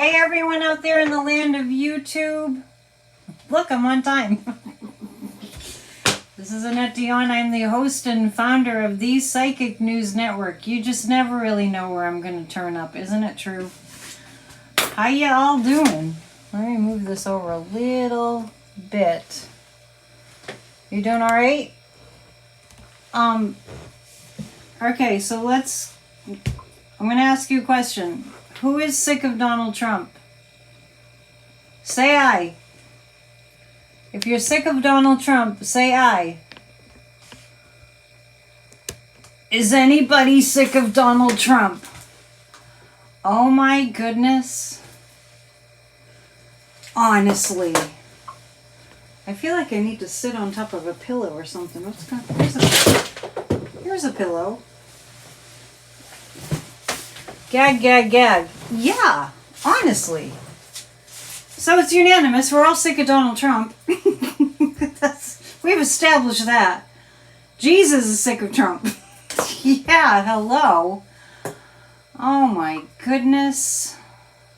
Hey everyone out there in the land of YouTube. Look, I'm on time. This is Annette Dion. I'm the host and founder of the Psychic News Network. You just never really know where I'm going to turn up, isn't it true? How you all doing? Let me move this over a little bit. You doing all right? Okay, so I'm going to ask you a question. Who is sick of Donald Trump? Say aye. If you're sick of Donald Trump, say aye. Is anybody sick of Donald Trump? Oh my goodness. Honestly. I feel like I need to sit on top of a pillow or something. Here's a pillow. Gag, gag, gag. Yeah, honestly. So it's unanimous. We're all sick of Donald Trump. We've established that. Jesus is sick of Trump. Yeah, hello. Oh my goodness.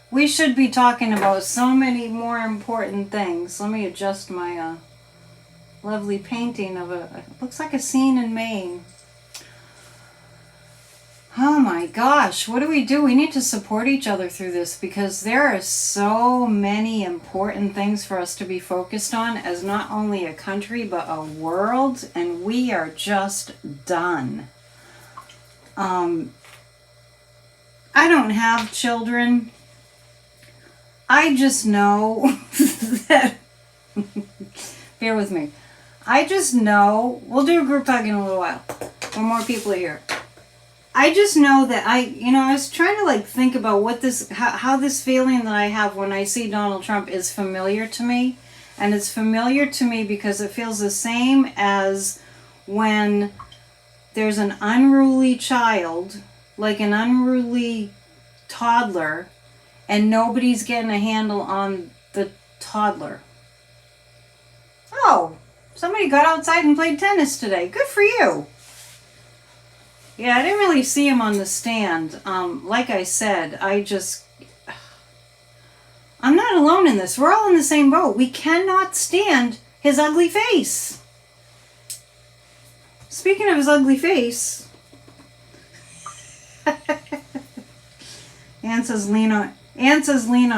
We should be talking about so many more important things. Let me adjust my lovely painting of it looks like a scene in Maine. Oh my gosh, what do? We need to support each other through this because there are so many important things for us to be focused on as not only a country but a world, and we are just done. I don't have children. I just know that, bear with me. I just know, we'll do a group hug in a little while when more people are here. I just know that I was trying to think about what how this feeling that I have when I see Donald Trump is familiar to me. And it's familiar to me because it feels the same as when there's an unruly child, like an unruly toddler, and nobody's getting a handle on the toddler. Oh, somebody got outside and played tennis today. Good for you. Yeah, I didn't really see him on the stand. Like I said, I'm not alone in this. We're all in the same boat. We cannot stand his ugly face. Speaking of his ugly face, Ann says lean on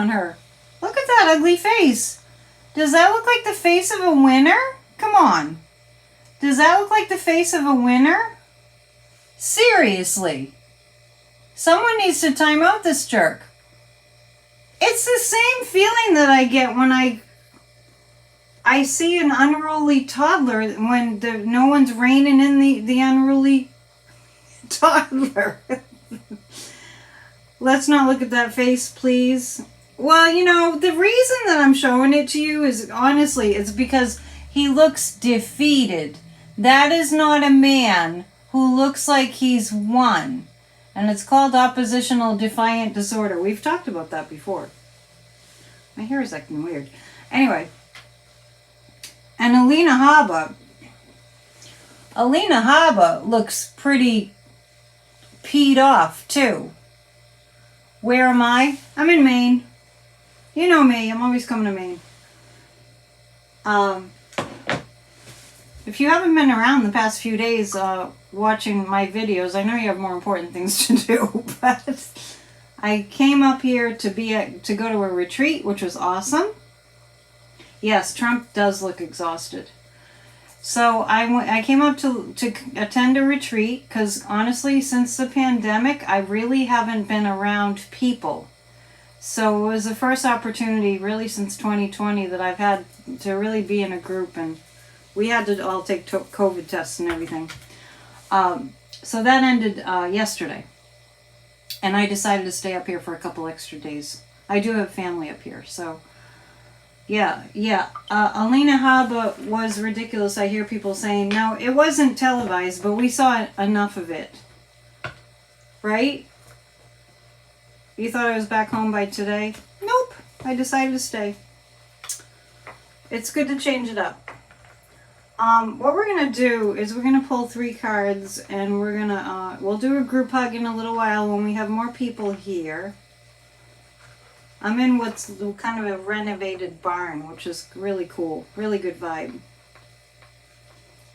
her. Look at that ugly face. Does that look like the face of a winner? Come on. Does that look like the face of a winner? Seriously. Someone needs to time out this jerk. It's the same feeling that I get when I see an unruly toddler when no one's reining in the unruly toddler. Let's not look at that face, please. Well, the reason that I'm showing it to you is, honestly, it's because he looks defeated. That is not a man who looks like he's won. And it's called oppositional defiant disorder. We've talked about that before. My hair is acting weird. Anyway. And Alina Habba looks pretty peed off, too. Where am I? I'm in Maine. You know me. I'm always coming to Maine. If you haven't been around the past few days watching my videos, I know you have more important things to do, but I came up here to go to a retreat, which was awesome. Yes, Trump does look exhausted. So I came up to attend a retreat because, honestly, since the pandemic, I really haven't been around people. So it was the first opportunity, really, since 2020 that I've had to really be in a group, and we had to all take COVID tests and everything. So that ended yesterday. And I decided to stay up here for a couple extra days. I do have family up here, so yeah. Alina Habba was ridiculous. I hear people saying, no, it wasn't televised, but we saw enough of it. Right? You thought I was back home by today? Nope. I decided to stay. It's good to change it up. What we're going to do is we're going to pull 3 cards, and we're going to, we'll do a group hug in a little while when we have more people here. I'm in what's kind of a renovated barn, which is really cool. Really good vibe.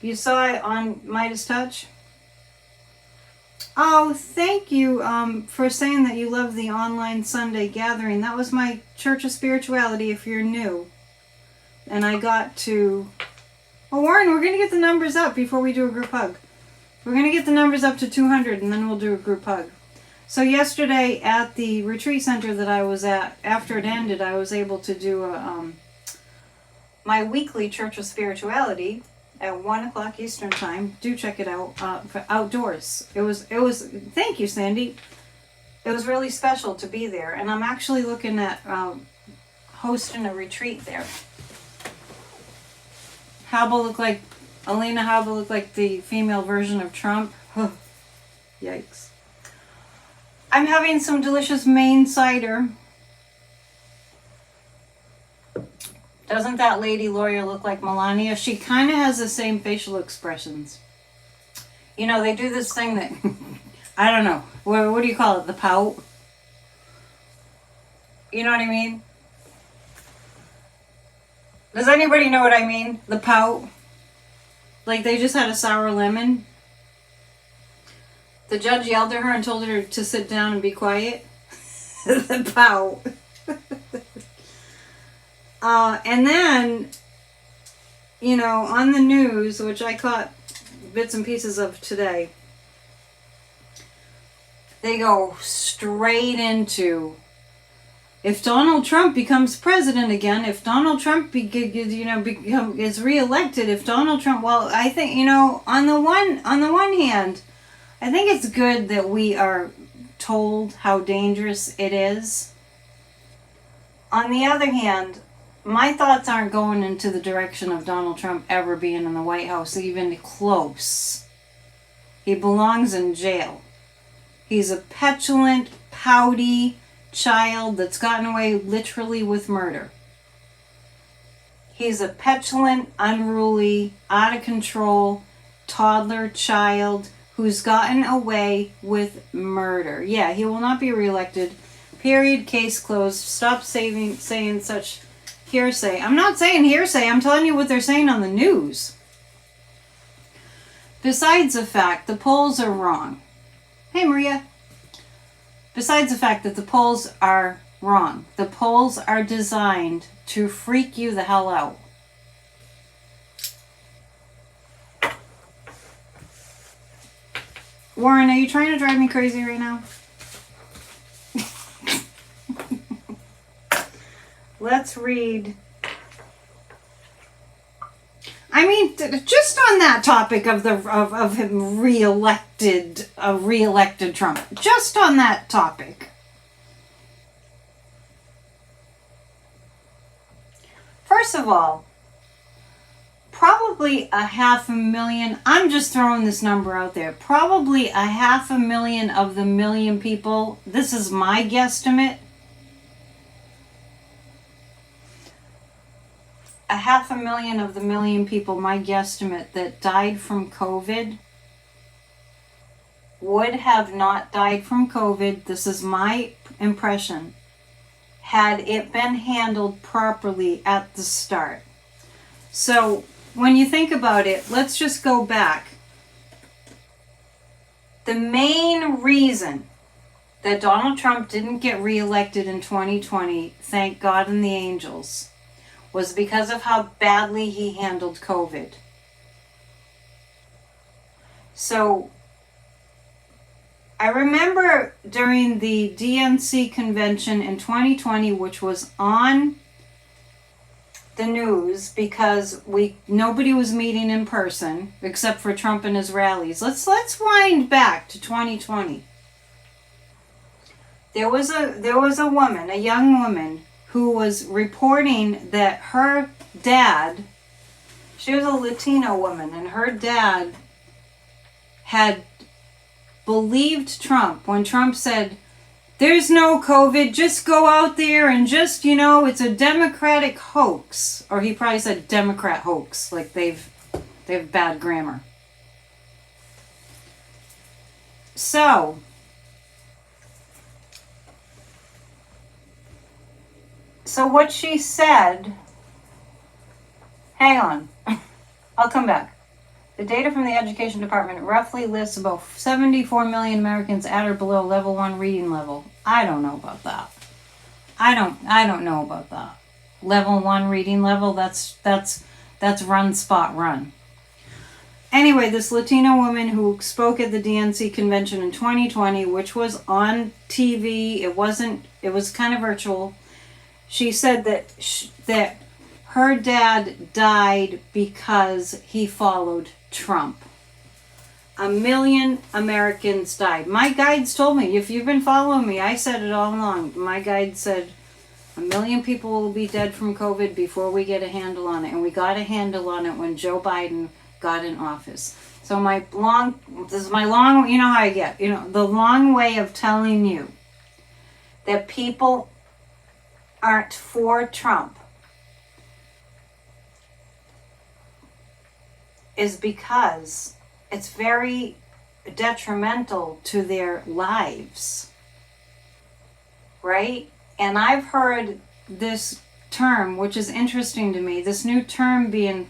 You saw it on Midas Touch? Oh, thank you for saying that you love the online Sunday gathering. That was my Church of Spirituality if you're new. And I got to... Oh, Warren, we're going to get the numbers up before we do a group hug. We're going to get the numbers up to 200 and then we'll do a group hug. So yesterday at the retreat center that I was at, after it ended, I was able to do my weekly Church of Spirituality at 1 o'clock Eastern time. Do check it out for outdoors. It was. Thank you, Sandy. It was really special to be there, and I'm actually looking at hosting a retreat there. Alina Habba looked like the female version of Trump. Yikes. I'm having some delicious Maine cider. Doesn't that lady lawyer look like Melania? She kind of has the same facial expressions. You know, they do this thing that, I don't know, what do you call it, the pout? You know what I mean? Does anybody know what I mean? The pout? Like they just had a sour lemon. The judge yelled at her and told her to sit down and be quiet. The pout. And then, you know, on the news, which I caught bits and pieces of today, they go straight into, if Donald Trump becomes president again, if Donald Trump is reelected, if Donald Trump, well, I think, you know, on the one hand, I think it's good that we are told how dangerous it is. On the other hand, my thoughts aren't going into the direction of Donald Trump ever being in the White House, even close. He belongs in jail. He's a petulant, pouty child that's gotten away literally with murder. He's a petulant, unruly, out of control toddler child who's gotten away with murder. Yeah, he will not be reelected. Period. Case closed. Stop saying such hearsay. I'm not saying hearsay. I'm telling you what they're saying on the news. Besides the fact the polls are wrong. Hey, Maria. Besides the fact that the polls are wrong. The polls are designed to freak you the hell out. Warren, are you trying to drive me crazy right now? Let's read. I mean, just on that topic of him reelected Trump. Just on that topic. First of all, probably 500,000, I'm just throwing this number out there, probably 500,000 of the million people, this is my guesstimate, 500,000 of the million people, my guesstimate, that died from COVID would have not died from COVID, this is my impression, had it been handled properly at the start. So, when you think about it, let's just go back. The main reason that Donald Trump didn't get reelected in 2020, thank God and the angels, was because of how badly he handled COVID. So, I remember during the DNC convention in 2020, which was on the news because nobody was meeting in person except for Trump and his rallies. Let's wind back to 2020. There was a woman, a young woman, who was reporting that her dad, she was a Latino woman, and her dad had believed Trump when Trump said, "There's no COVID, just go out there and just, it's a Democratic hoax." Or he probably said Democrat hoax, like they have bad grammar. So, So what she said, hang on, I'll come back. The data from the Education Department roughly lists about 74 million Americans at or below level 1 reading level. I don't know about that. I don't know about that. Level 1 reading level, that's run, spot, run. Anyway, this Latina woman who spoke at the DNC convention in 2020, which was on TV, it was kind of virtual. She said that her dad died because he followed Trump. 1 million Americans died. My guides told me, if you've been following me, I said it all along. My guide said 1 million people will be dead from COVID before we get a handle on it. And we got a handle on it when Joe Biden got in office. So this is my long, you know how I get, the long way of telling you that people aren't for Trump is because it's very detrimental to their lives, right? And I've heard this term, which is interesting to me, this new term being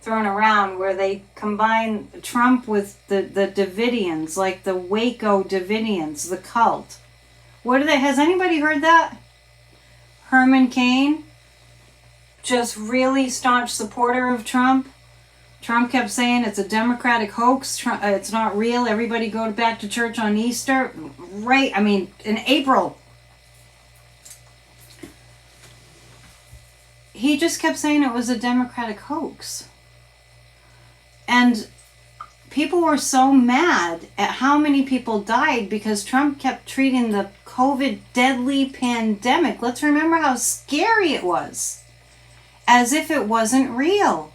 thrown around where they combine Trump with the Davidians, like the Waco Davidians, the cult. Has anybody heard that? Herman Cain, just really staunch supporter of Trump. Trump kept saying it's a Democratic hoax. It's not real. Everybody go back to church on Easter. Right, in April. He just kept saying it was a Democratic hoax. And people were so mad at how many people died because Trump kept treating the COVID deadly pandemic, let's remember how scary it was, as if it wasn't real.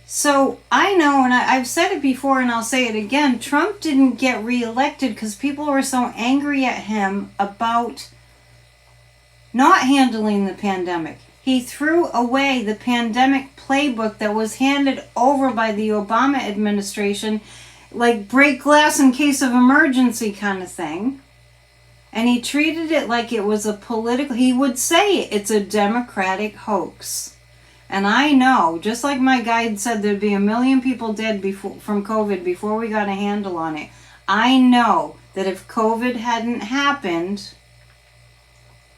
So I know, and I've said it before and I'll say it again, Trump didn't get reelected because people were so angry at him about not handling the pandemic. He threw away the pandemic playbook that was handed over by the Obama administration, like break glass in case of emergency kind of thing. And he treated it like it was he would say it's a Democratic hoax. And I know, just like my guide said there'd be 1 million people dead from COVID before we got a handle on it, I know that if COVID hadn't happened,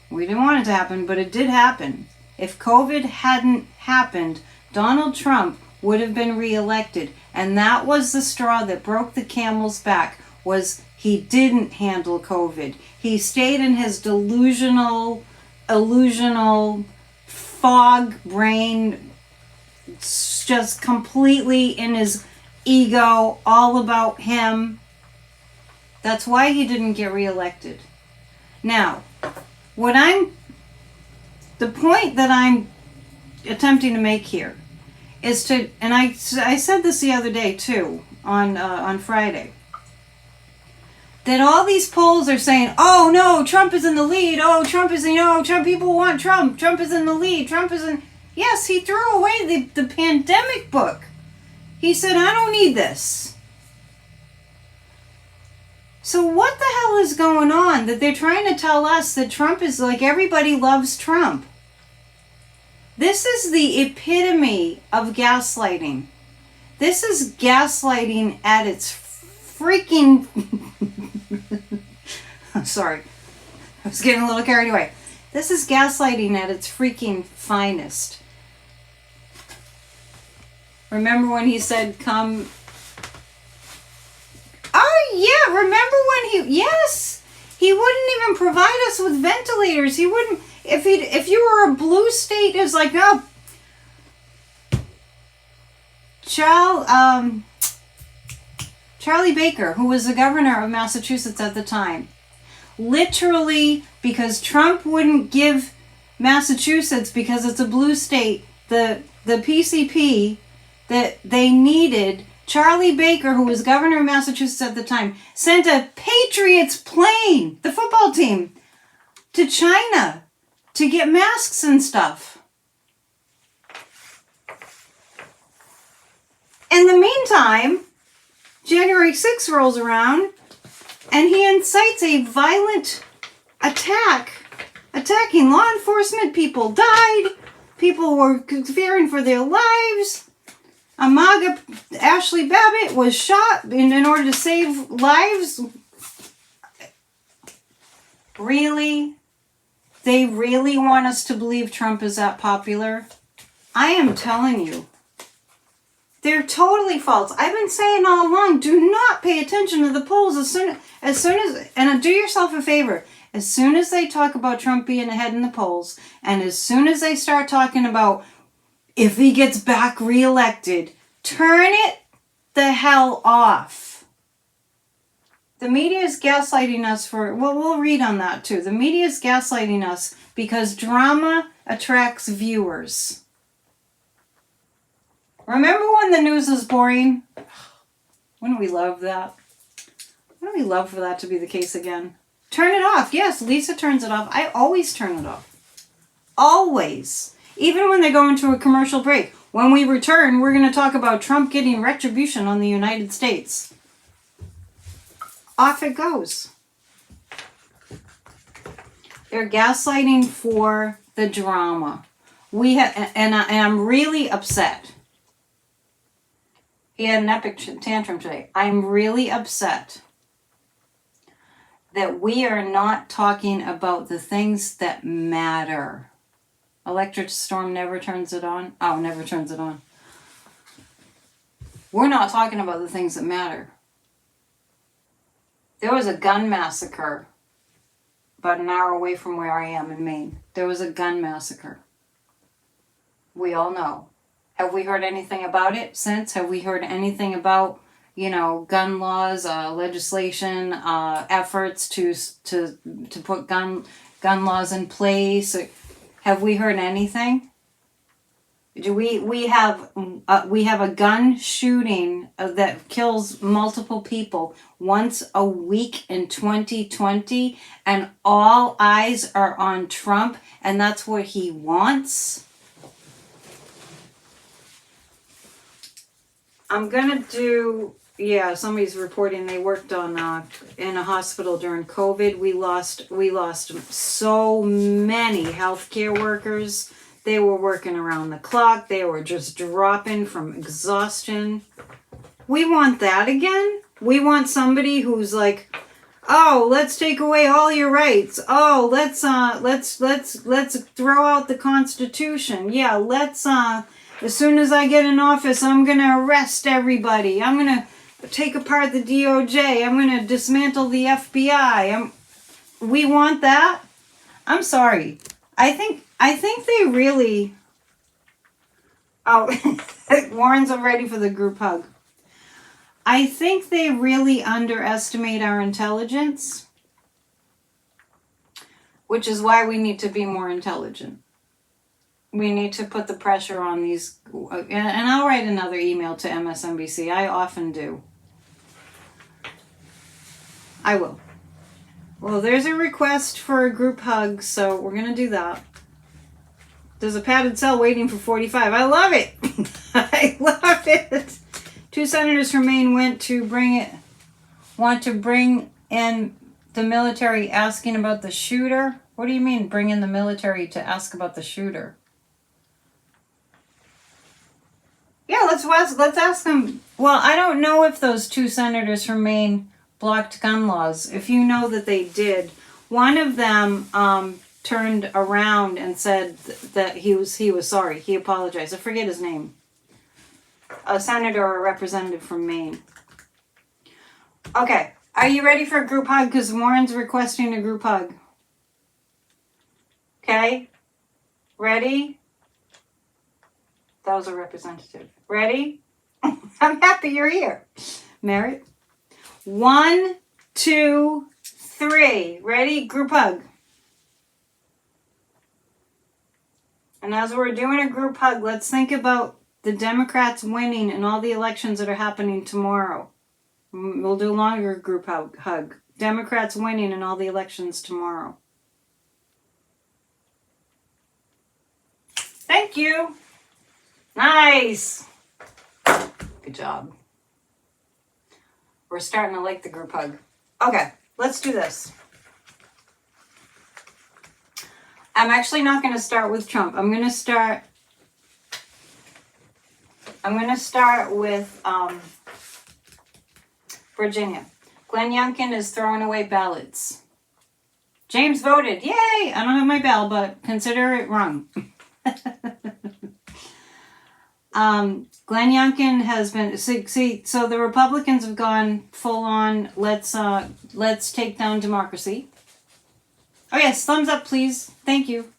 we didn't want it to happen, but it did happen. If COVID hadn't happened, Donald Trump would have been reelected. And that was the straw that broke the camel's back, was he didn't handle COVID. He stayed in his delusional, fog brain, just completely in his ego, all about him. That's why he didn't get reelected. Now, the point that I'm attempting to make here is to, and I said this the other day too, on Friday, that all these polls are saying, oh no, Trump is in the lead, Trump, people want Trump is in the lead, yes, he threw away the pandemic book. He said, I don't need this. So what the hell is going on that they're trying to tell us that Trump is like everybody loves Trump? This is the epitome of gaslighting. This is gaslighting at its freaking... Sorry. I was getting a little carried away. This is gaslighting at its freaking finest. Remember when he said, come... Oh, yeah, remember when yes, he wouldn't even provide us with ventilators. He wouldn't, if you were a blue state, it's like, no. Charlie Baker, who was the governor of Massachusetts at the time, literally, because Trump wouldn't give Massachusetts, because it's a blue state, the PCP that they needed, Charlie Baker, who was governor of Massachusetts at the time, sent a Patriots plane, the football team, to China to get masks and stuff. In the meantime, January 6th rolls around and he incites a violent attack attacking law enforcement. People died. People were fearing for their lives. Amaga Ashley Babbitt was shot in order to save lives. Really? They really want us to believe Trump is that popular? I am telling you. They're totally false. I've been saying all along, do not pay attention to the polls as soon as, and do yourself a favor. As soon as they talk about Trump being ahead in the polls, and as soon as they start talking about if he gets back reelected, turn it the hell off. The media is gaslighting us for, well, we'll read on that too. The media is gaslighting us because drama attracts viewers. Remember when the news was boring? Wouldn't we love that? Wouldn't we love for that to be the case again? Turn it off. Yes, Lisa turns it off. I always turn it off. Always. Even when they go into a commercial break. When we return, we're going to talk about Trump getting retribution on the United States. Off it goes. They're gaslighting for the drama. And I'm really upset. He had an epic tantrum today. I'm really upset that we are not talking about the things that matter. Electric storm never turns it on. Oh, never turns it on. We're not talking about the things that matter. There was a gun massacre about an hour away from where I am in Maine. There was a gun massacre. We all know. Have we heard anything about it since? Have we heard anything about, gun laws, legislation, efforts to put gun laws in place? Have we heard anything? Do we have a gun shooting that kills multiple people once a week in 2020, and all eyes are on Trump, and that's what he wants? I'm gonna do, somebody's reporting they worked on in a hospital during COVID. We lost so many healthcare workers. They were working around the clock. They were just dropping from exhaustion. We want that again? We want somebody who's like, oh, let's take away all your rights. Oh, let's throw out the Constitution. Yeah, let's as soon as I get in office, I'm going to arrest everybody. I'm going to take apart the DOJ. I'm going to dismantle the FBI. We want that? I'm sorry. I think they really... Oh, Warren's ready for the group hug. I think they really underestimate our intelligence, which is why we need to be more intelligent. We need to put the pressure on these, and I'll write another email to MSNBC. I often do. I will. Well, there's a request for a group hug, so we're going to do that. There's a padded cell waiting for 45. I love it. I love it. 2 senators from Maine want to bring in the military asking about the shooter. What do you mean bring in the military to ask about the shooter? Yeah, let's ask them. Well, I don't know if those 2 senators from Maine blocked gun laws. If you know that they did, one of them turned around and said that he was sorry. He apologized. I forget his name. A senator or a representative from Maine. Okay, are you ready for a group hug? Because Warren's requesting a group hug. Okay, ready? That was a representative. Ready? I'm happy you're here. Merritt. 1, 2, 3. Ready? Group hug. And as we're doing a group hug, let's think about the Democrats winning in all the elections that are happening tomorrow. We'll do a longer group hug. Democrats winning in all the elections tomorrow. Thank you. Nice. Good job. We're starting to like the group hug. Okay, let's do this. I'm actually not going to start with Trump. I'm going to start with Virginia. Glenn Youngkin is throwing away ballots. James voted. Yay! I don't have my bell, but consider it rung. Glenn Youngkin has been, so the Republicans have gone full on, let's take down democracy. Oh yes, thumbs up please. Thank you.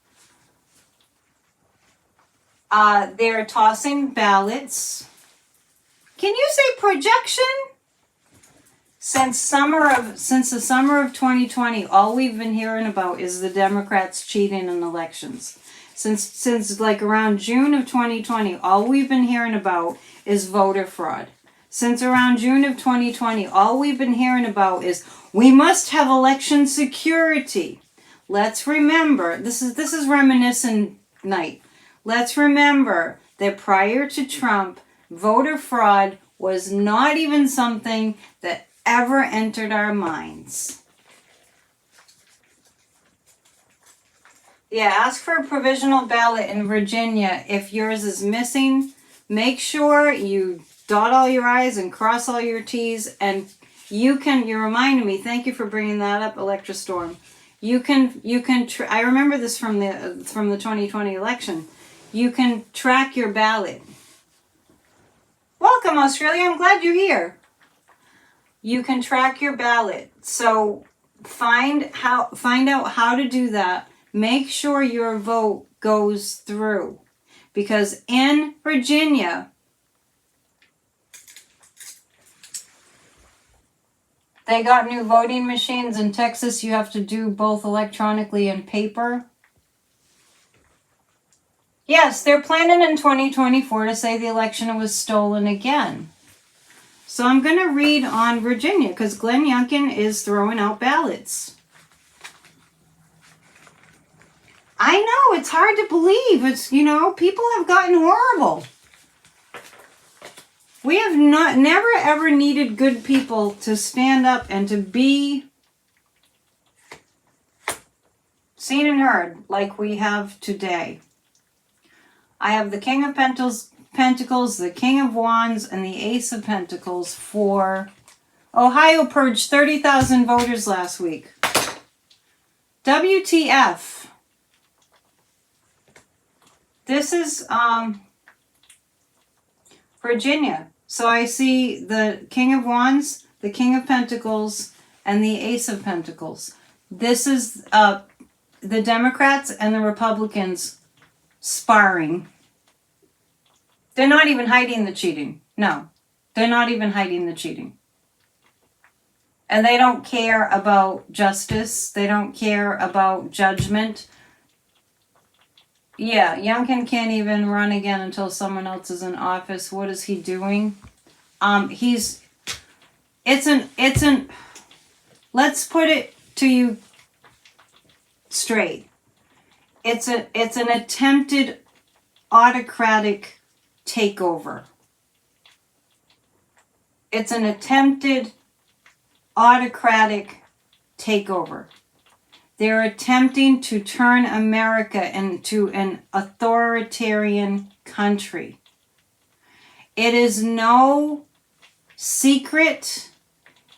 They're tossing ballots. Can you say projection? Since the summer of 2020, all we've been hearing about is the Democrats cheating in elections. Since like around June of 2020, all we've been hearing about is voter fraud. Since around June of 2020, all we've been hearing about is we must have election security. Let's remember, this is reminiscent night. Let's remember that prior to Trump, voter fraud was not even something that ever entered our minds. Yeah, ask for a provisional ballot in Virginia. If yours is missing, make sure you dot all your I's and cross all your T's. And you reminded me, thank you for bringing that up, Electra Storm. I remember this from the 2020 election. You can track your ballot. Welcome, Australia. I'm glad you're here. You can track your ballot. So find out how to do that. Make sure your vote goes through. Because in Virginia, they got new voting machines. In Texas, you have to do both electronically and paper. Yes, they're planning in 2024 to say the election was stolen again. So I'm going to read on Virginia because Glenn Youngkin is throwing out ballots. I know, it's hard to believe. It's, people have gotten horrible. We have never ever needed good people to stand up and to be seen and heard like we have today. I have the King of Pentacles, the King of Wands, and the Ace of Pentacles for Ohio purged 30,000 voters last week. WTF. This is Virginia. So I see the King of Wands, the King of Pentacles, and the Ace of Pentacles. This is the Democrats and the Republicans sparring. They're not even hiding the cheating. No, they're not even hiding the cheating. And they don't care about justice. They don't care about judgment. Yeah, Youngkin can't even run again until someone else is in office. What is he doing? Let's put it to you straight. It's an attempted autocratic takeover. It's an attempted autocratic takeover. They're attempting to turn America into an authoritarian country. It is no secret.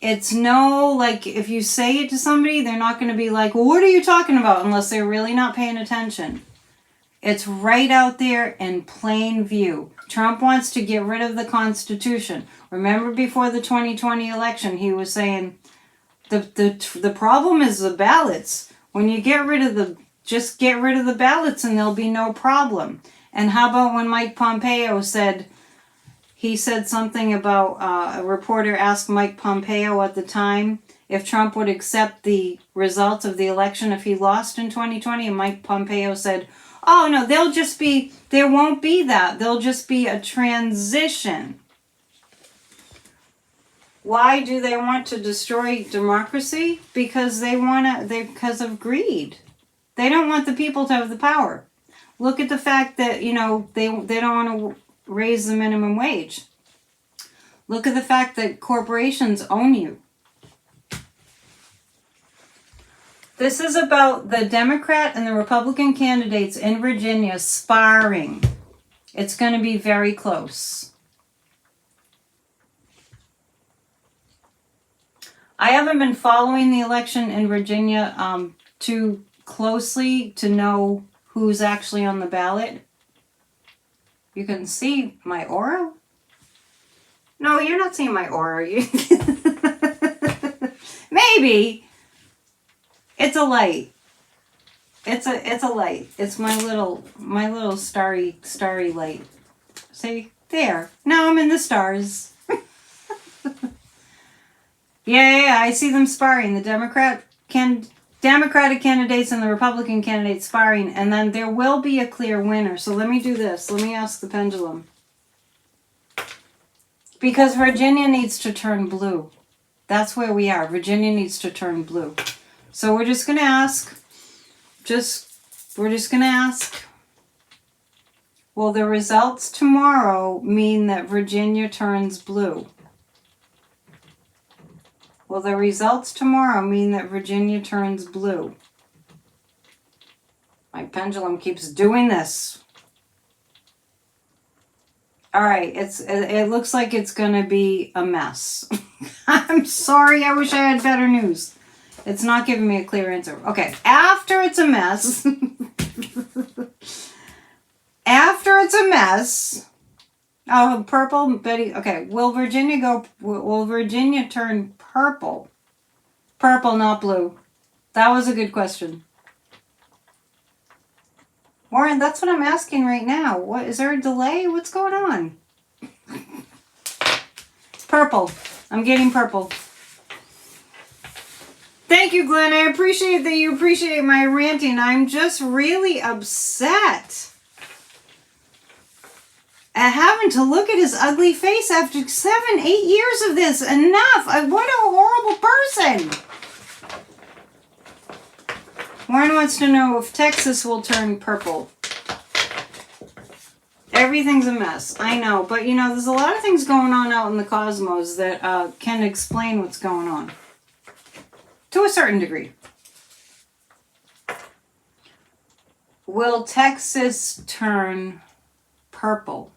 It's no, like, if you say it to somebody, they're not going to be like, well, what are you talking about? Unless they're really not paying attention. It's right out there in plain view. Trump wants to get rid of the Constitution. Remember before the 2020 election, he was saying, the problem is the ballots. When you just get rid of the ballots and there'll be no problem. And how about when Mike Pompeo said something about, a reporter asked Mike Pompeo at the time if Trump would accept the results of the election if he lost in 2020. And Mike Pompeo said, oh no, there won't be that. There'll just be a transition. Why do they want to destroy democracy? Because because of greed. They don't want the people to have the power. Look at the fact that, they don't want to raise the minimum wage. Look at the fact that corporations own you. This is about the Democrat and the Republican candidates in Virginia sparring. It's going to be very close. I haven't been following the election in Virginia too closely to know who's actually on the ballot. You can see my aura? No, you're not seeing my aura. Maybe. It's a light. It's a light. It's my little starry light. See? There. Now I'm in the stars. Yeah, I see them sparring. The Democratic candidates and the Republican candidates sparring, and then there will be a clear winner. So let me do this. Let me ask the pendulum. Because Virginia needs to turn blue. That's where we are. Virginia needs to turn blue. So we're just going to ask, we're just going to ask, will the results tomorrow mean that Virginia turns blue? Will the results tomorrow mean that Virginia turns blue? My pendulum keeps doing this. All right, it looks like it's going to be a mess. I'm sorry, I wish I had better news. It's not giving me a clear answer. Okay, after it's a mess, oh, purple, Betty, okay, will Virginia turn purple? Purple, not blue. That was a good question. Warren, that's what I'm asking right now. What, is there a delay? What's going on? Purple. I'm getting purple. Thank you, Glenn. I appreciate that you appreciate my ranting. I'm just really upset at having to look at his ugly face after 7-8 years of this. Enough. What a horrible person. Warren wants to know if Texas will turn purple. Everything's a mess. I know. But, you know, there's a lot of things going on out in the cosmos that can explain what's going on. To a certain degree. Will Texas turn purple?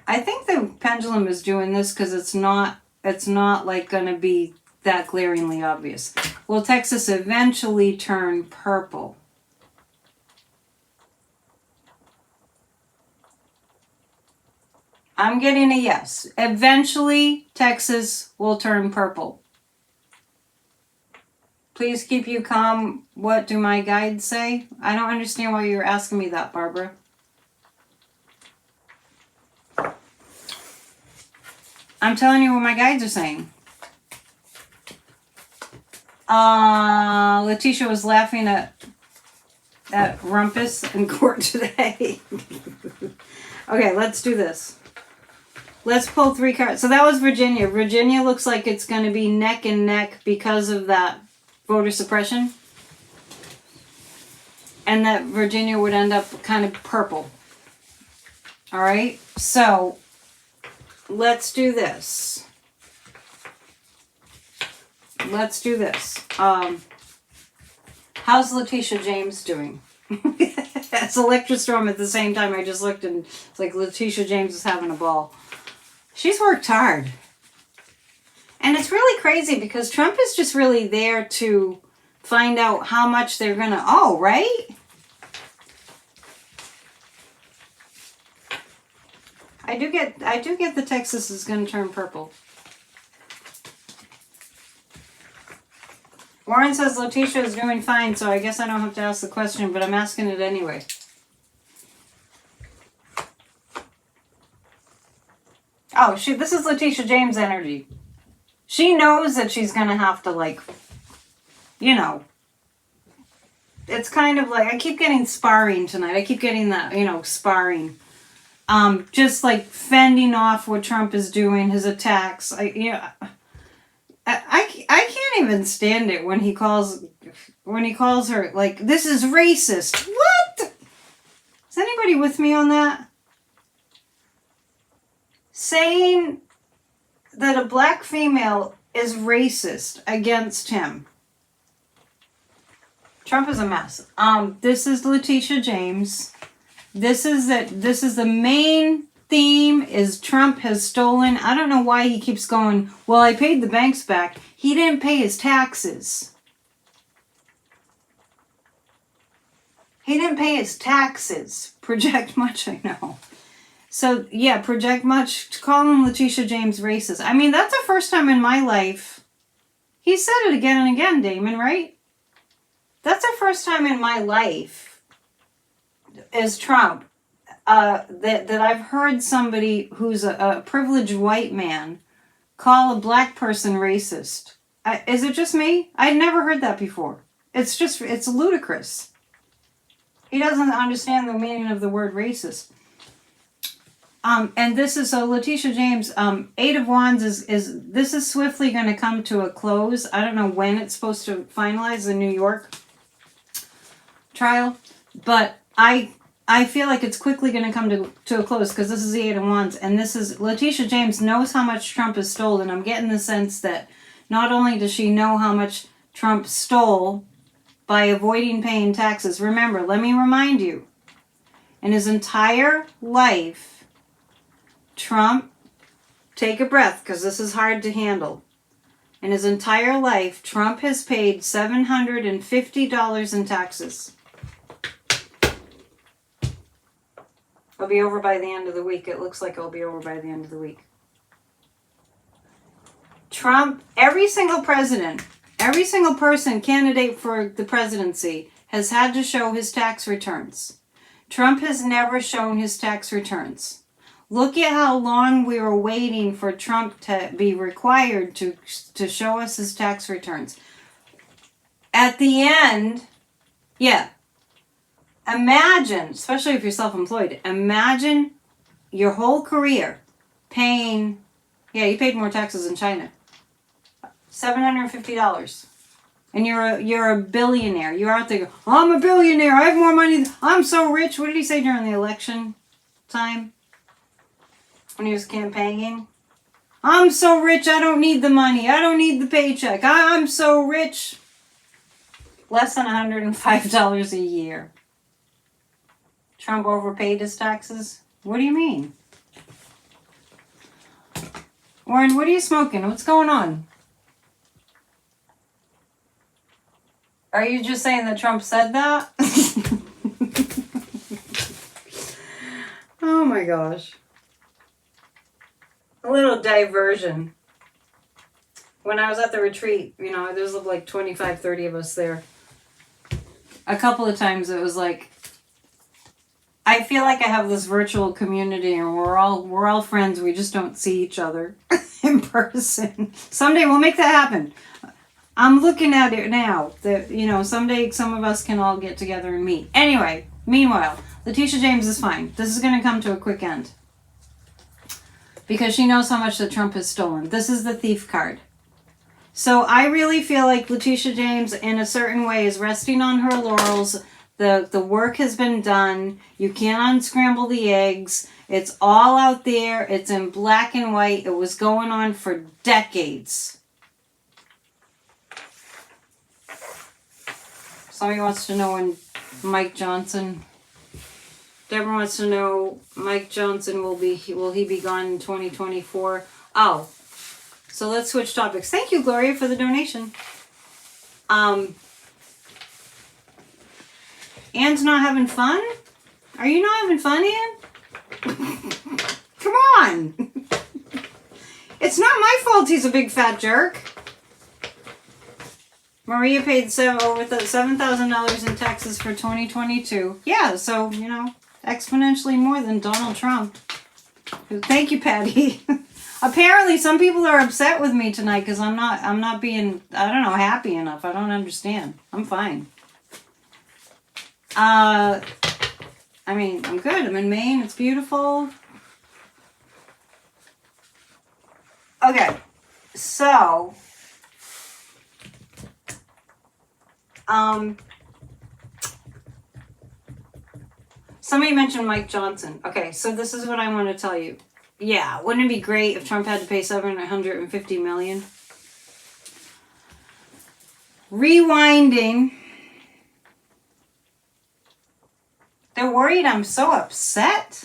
I think the pendulum is doing this because it's not like going to be that glaringly obvious. Will Texas eventually turn purple? I'm getting a yes. Eventually, Texas will turn purple. Please keep you calm. What do my guides say? I don't understand why you're asking me that, Barbara. I'm telling you what my guides are saying. Leticia was laughing at Rumpus in court today. Okay, let's do this. Let's pull 3 cards. So that was Virginia. Virginia looks like it's going to be neck and neck because of that voter suppression. And that Virginia would end up kind of purple. All right. So let's do this. Let's do this. How's Leticia James doing? It's Electrostorm at the same time. I just looked and it's like Leticia James is having a ball. She's worked hard. And it's really crazy because Trump is just really there to find out how much they're going to owe, right? I do get the Texas is going to turn purple. Warren says Leticia is doing fine, so I guess I don't have to ask the question, but I'm asking it anyway. Oh, this is Leticia James energy. She knows that she's going to have to, like, you know, it's kind of like, I keep getting sparring tonight. I keep getting that, you know, sparring. Just like fending off what Trump is doing, his attacks. I can't even stand it when he calls her, like, this is racist. What? Is anybody with me on that? Saying that a black female is racist against him. Trump is a mess. This is Leticia James. This is the main theme is Trump has stolen. I don't know why he keeps going, well, I paid the banks back. He didn't pay his taxes. He didn't pay his taxes. Project much, I know. So, yeah, project much. Calling Leticia James racist. I mean, that's the first time in my life. He said it again and again, Damon, right? That's the first time in my life as Trump that I've heard somebody who's a privileged white man call a black person racist. Is it just me? I'd never heard that before. It's ludicrous. He doesn't understand the meaning of the word racist. And this is, so Leticia James, Eight of Wands this is swiftly going to come to a close. I don't know when it's supposed to finalize the New York trial, but I feel like it's quickly going to come to a close because this is the Eight of Wands, and this is, Leticia James knows how much Trump has stolen. I'm getting the sense that not only does she know how much Trump stole by avoiding paying taxes. Remember, let me remind you, in his entire life, Trump, take a breath because this is hard to handle. In his entire life, Trump has paid $750 in taxes. It'll be over by the end of the week. It looks like it'll be over by the end of the week. Trump, every single president, every single person candidate for the presidency has had to show his tax returns. Trump has never shown his tax returns. Look at how long we were waiting for Trump to be required to show us his tax returns. At the end, yeah, imagine, especially if you're self-employed, imagine your whole career paying, yeah, you paid more taxes in China. $750. And you're a billionaire. You're out there, I'm a billionaire. I have more money. I'm so rich. What did he say during the election time? When he was campaigning? I'm so rich. I don't need the money. I don't need the paycheck. I'm so rich. Less than $105 a year. Trump overpaid his taxes? What do you mean? Warren, what are you smoking? What's going on? Are you just saying that Trump said that? Oh my gosh. A little diversion. When I was at the retreat, you know, there's like 25, 30 of us there. A couple of times it was like, I feel like I have this virtual community and we're all friends. We just don't see each other in person. Someday we'll make that happen. I'm looking at it now that, you know, someday some of us can all get together and meet. Anyway, meanwhile, Leticia James is fine. This is going to come to a quick end. Because she knows how much that Trump has stolen. This is the thief card. So I really feel like Leticia James, in a certain way, is resting on her laurels. The work has been done. You can't unscramble the eggs. It's all out there. It's in black and white. It was going on for decades. Somebody wants to know when Mike Johnson... Deborah wants to know, Mike Johnson, will he be gone in 2024? Oh, so let's switch topics. Thank you, Gloria, for the donation. Anne's not having fun? Are you not having fun, Anne? Come on. It's not my fault he's a big fat jerk. Maria paid over $7,000 in taxes for 2022. Yeah, so, you know, exponentially more than Donald Trump. Thank you, Patty. Apparently, some people are upset with me tonight because I'm not being, I don't know, happy enough. I don't understand. I'm fine. I mean, I'm good. I'm in Maine. It's beautiful. Okay, so, somebody mentioned Mike Johnson. Okay, so this is what I want to tell you. Yeah, wouldn't it be great if Trump had to pay $750 million? Rewinding. They're worried I'm so upset?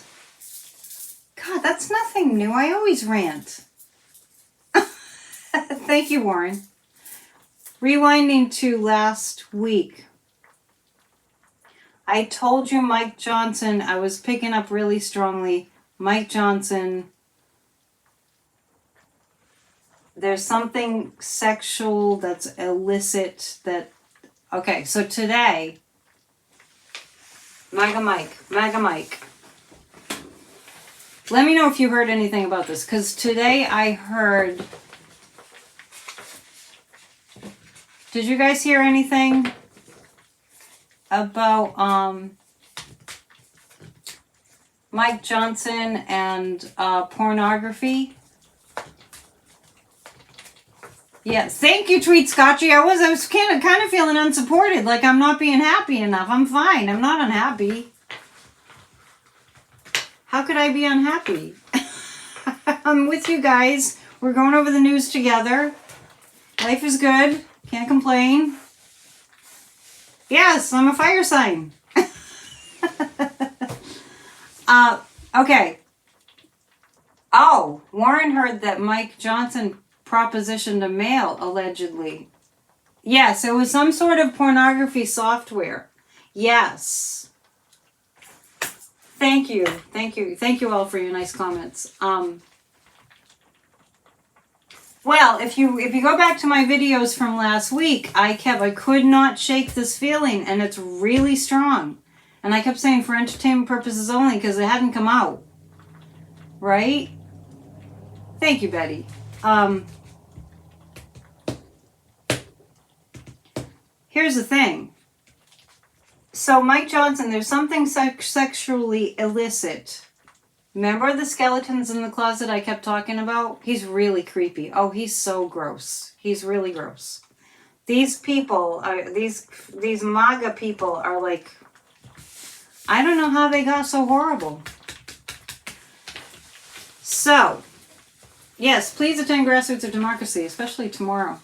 God, that's nothing new. I always rant. Thank you, Warren. Rewinding to last week. I told you Mike Johnson, I was picking up really strongly. Mike Johnson, there's something sexual that's illicit that... Okay, so today, MAGA Mike. Let me know if you heard anything about this, because today I heard... Did you guys hear anything about Mike Johnson and pornography? Yes, thank you, Tweet Scotchy. I was kind of feeling unsupported, like I'm not being happy enough. I'm fine. I'm not unhappy. How could I be unhappy? I'm with you guys. We're going over the news together. Life is good. Can't complain. Yes, I'm a fire sign. Okay. Oh, Warren heard that Mike Johnson propositioned a male, allegedly. Yes, it was some sort of pornography software. Yes. Thank you. Thank you. Thank you all for your nice comments. Well, if you go back to my videos from last week, I could not shake this feeling, and it's really strong. And I kept saying for entertainment purposes only because it hadn't come out. Right? Thank you, Betty. Here's the thing. So Mike Johnson, there's something sexually illicit. Remember the skeletons in the closet I kept talking about? He's really creepy. Oh, he's so gross. He's really gross. These people, these MAGA people are like, I don't know how they got so horrible. So, yes, please attend Grassroots of Democracy, especially tomorrow.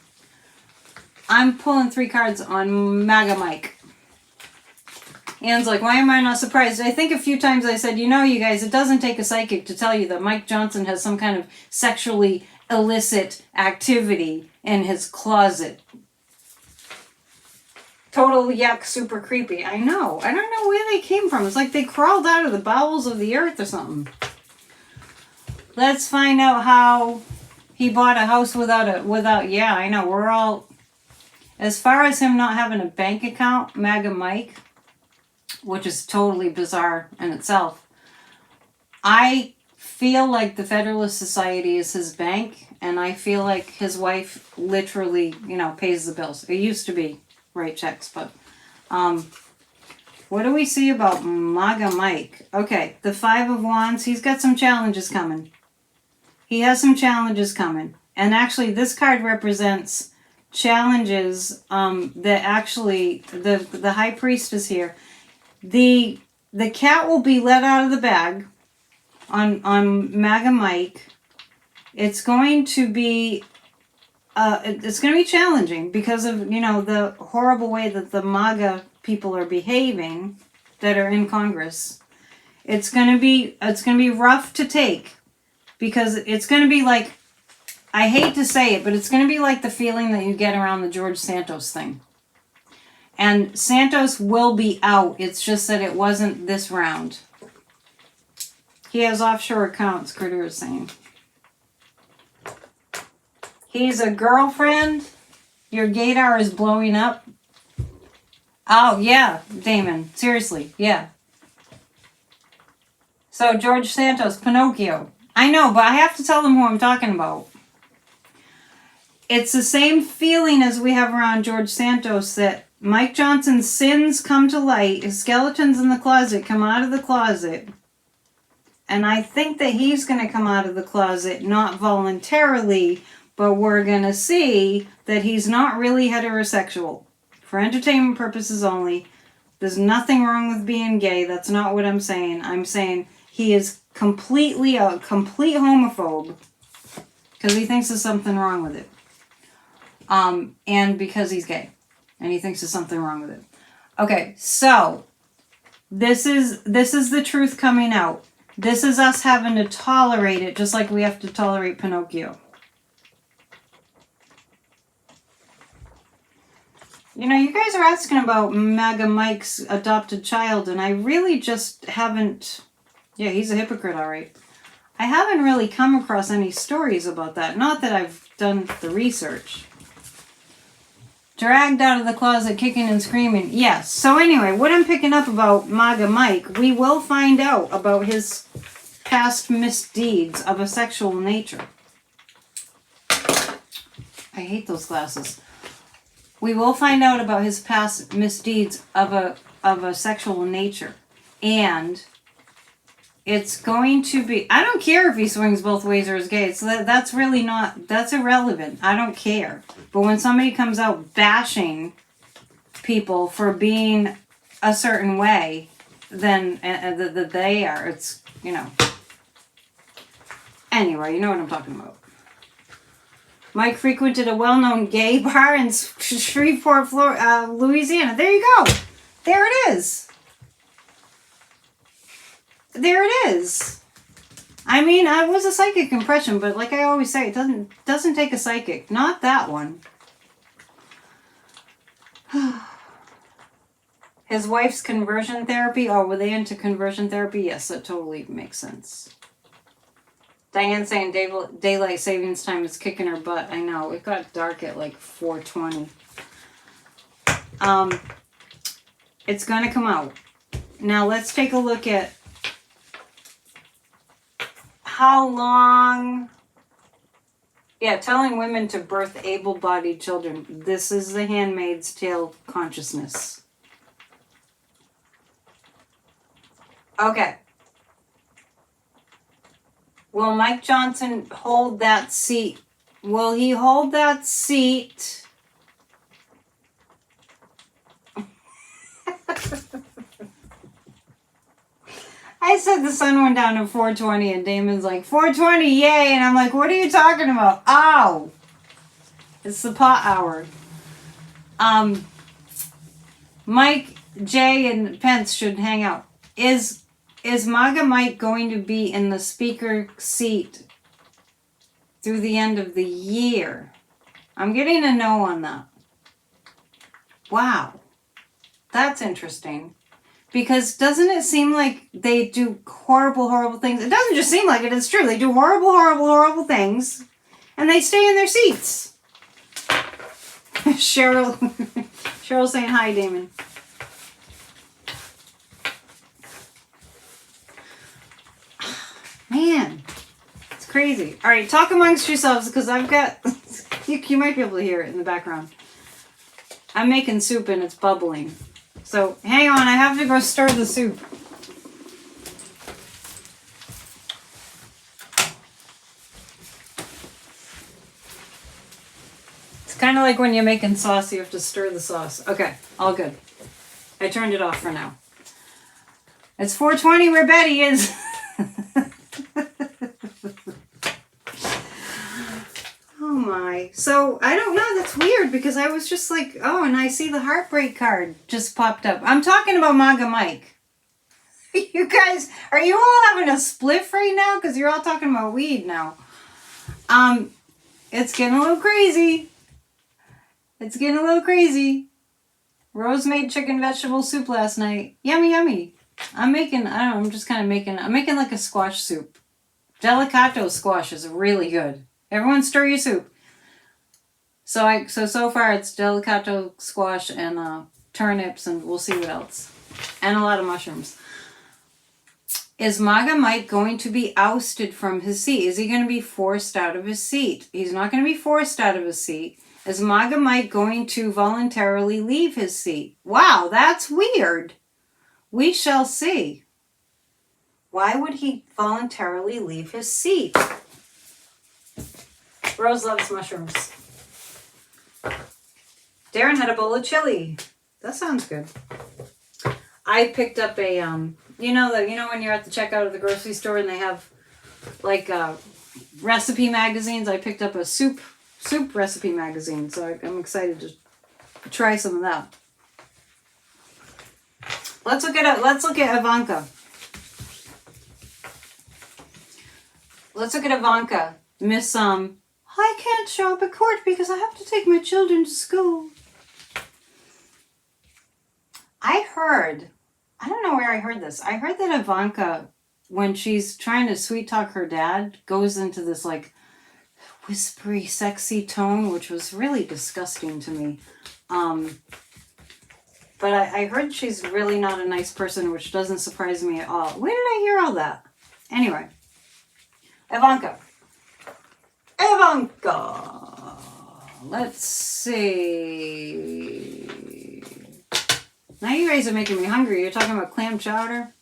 I'm pulling 3 cards on MAGA Mike. Ann's like, why am I not surprised? I think a few times I said, you know, you guys, it doesn't take a psychic to tell you that Mike Johnson has some kind of sexually illicit activity in his closet. Total yuck, super creepy. I know. I don't know where they came from. It's like they crawled out of the bowels of the earth or something. Let's find out how he bought a house without, yeah, I know. We're all, as far as him not having a bank account, MAGA Mike, which is totally bizarre in itself. I feel like the Federalist Society is his bank, and I feel like his wife literally, pays the bills. It used to be write checks, but what do we see about MAGA Mike? Okay, the 5 of Wands, he's got some challenges coming. He has some challenges coming. And actually, this card represents challenges that actually, the High Priestess here, the cat will be let out of the bag on MAGA Mike. It's going to be challenging because of the horrible way that the MAGA people are behaving that are in Congress. It's going to be rough to take because it's going to be like, I hate to say it, but it's going to be like the feeling that you get around the George Santos thing. And Santos will be out. It's just that it wasn't this round. He has offshore accounts, Critter is saying. He's a girlfriend. Your gaydar is blowing up. Oh, yeah, Damon. Seriously, yeah. So, George Santos, Pinocchio. I know, but I have to tell them who I'm talking about. It's the same feeling as we have around George Santos, that Mike Johnson's sins come to light, his skeletons in the closet come out of the closet, and I think that he's going to come out of the closet, not voluntarily, but we're going to see that he's not really heterosexual. For entertainment purposes only. There's nothing wrong with being gay. That's not what I'm saying. I'm saying He is completely a complete homophobe because he thinks there's something wrong with it. And because he's gay and he thinks there's something wrong with it. Okay, so this is the truth coming out. This is us having to tolerate it just like we have to tolerate Pinocchio. You know, you guys are asking about MAGA Mike's adopted child, and I really just haven't... Yeah, he's a hypocrite, all right. I haven't really come across any stories about that. Not that I've done the research. Dragged out of the closet, kicking and screaming. Yes. So anyway, what I'm picking up about MAGA Mike, we will find out about his past misdeeds of a sexual nature. I hate those glasses. We will find out about his past misdeeds of a sexual nature. And it's going to be... I don't care if he swings both ways or is gay. So that's really not... That's irrelevant. I don't care. But when somebody comes out bashing people for being a certain way, then that they are, it's, you know... Anyway, you know what I'm talking about. Mike frequented a well-known gay bar in Shreveport, Louisiana. There you go. There it is. There it is. I mean, I was a psychic impression, but like I always say, it doesn't take a psychic. Not that one. His wife's conversion therapy. Oh, were they into conversion therapy? Yes, that totally makes sense. Diane saying daylight savings time is kicking her butt. I know. It got dark at like 4:20. It's going to come out. Now let's take a look at how long... Yeah, telling women to birth able-bodied children. This is the Handmaid's Tail consciousness. Okay. Will Mike Johnson hold that seat? Will he hold that seat? I said the sun went down at 4:20 and Damon's like, 4:20, yay! And I'm like, what are you talking about? Ow! It's the pot hour. Mike, Jay, and Pence should hang out. Is MAGA Mike going to be in the speaker seat through the end of the year? I'm getting a no on that. Wow. That's interesting. Because doesn't it seem like they do horrible, horrible things? It doesn't just seem like it. It's true. They do horrible, horrible, horrible things. And they stay in their seats. Cheryl saying hi, Damon. Man, it's crazy. All right, talk amongst yourselves because I've got... you might be able to hear it in the background. I'm making soup and it's bubbling. So, hang on, I have to go stir the soup. It's kind of like when you're making sauce, you have to stir the sauce. Okay, all good. I turned it off for now. It's 4:20 where Betty is. Oh my. So, I don't know. That's weird because I was just like, oh, and I see the Heartbreak Card just popped up. I'm talking about MAGA Mike. You guys, are you all having a spliff right now? Because you're all talking about weed now. It's getting a little crazy. It's getting a little crazy. Rose made chicken vegetable soup last night. Yummy, yummy. I'm making like a squash soup. Delicato squash is really good. Everyone stir your soup. So far it's delicato squash and turnips and we'll see what else. And a lot of mushrooms. Is MAGA Mike going to be ousted from his seat? Is he going to be forced out of his seat? He's not going to be forced out of his seat. Is MAGA Mike going to voluntarily leave his seat? Wow, that's weird. We shall see. Why would he voluntarily leave his seat? Rose loves mushrooms. Darren had a bowl of chili. That sounds good. I picked up a You know when you're at the checkout of the grocery store and they have like recipe magazines. I picked up a soup recipe magazine, so I'm excited to try some of that. Let's look at Ivanka. Let's look at Ivanka. Miss I can't show up at court because I have to take my children to school. I don't know where I heard this. I heard that Ivanka, when she's trying to sweet talk her dad, goes into this like whispery, sexy tone, which was really disgusting to me. But I heard she's really not a nice person, which doesn't surprise me at all. Where did I hear all that? Anyway, Ivanka. Let's see. Now you guys are making me hungry. You're talking about clam chowder?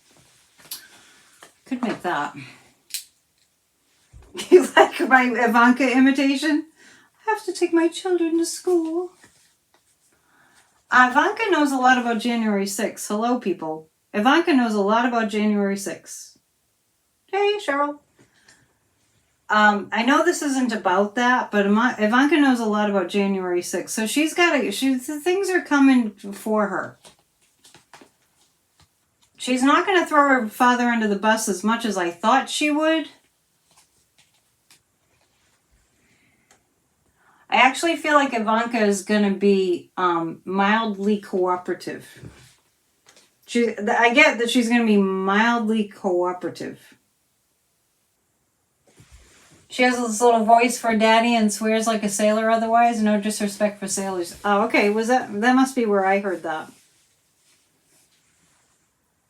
Could make that. You like my Ivanka imitation? I have to take my children to school. Ivanka knows a lot about January 6th. Hello, people. Ivanka knows a lot about January 6th. Hey, Cheryl. I know this isn't about that, but Ivanka knows a lot about January 6th. So things are coming for her. She's not going to throw her father under the bus as much as I thought she would. I actually feel like Ivanka is going to be mildly cooperative. I get that she's going to be mildly cooperative. She has this little voice for daddy and swears like a sailor otherwise. No disrespect for sailors. Oh, okay. That must be where I heard that.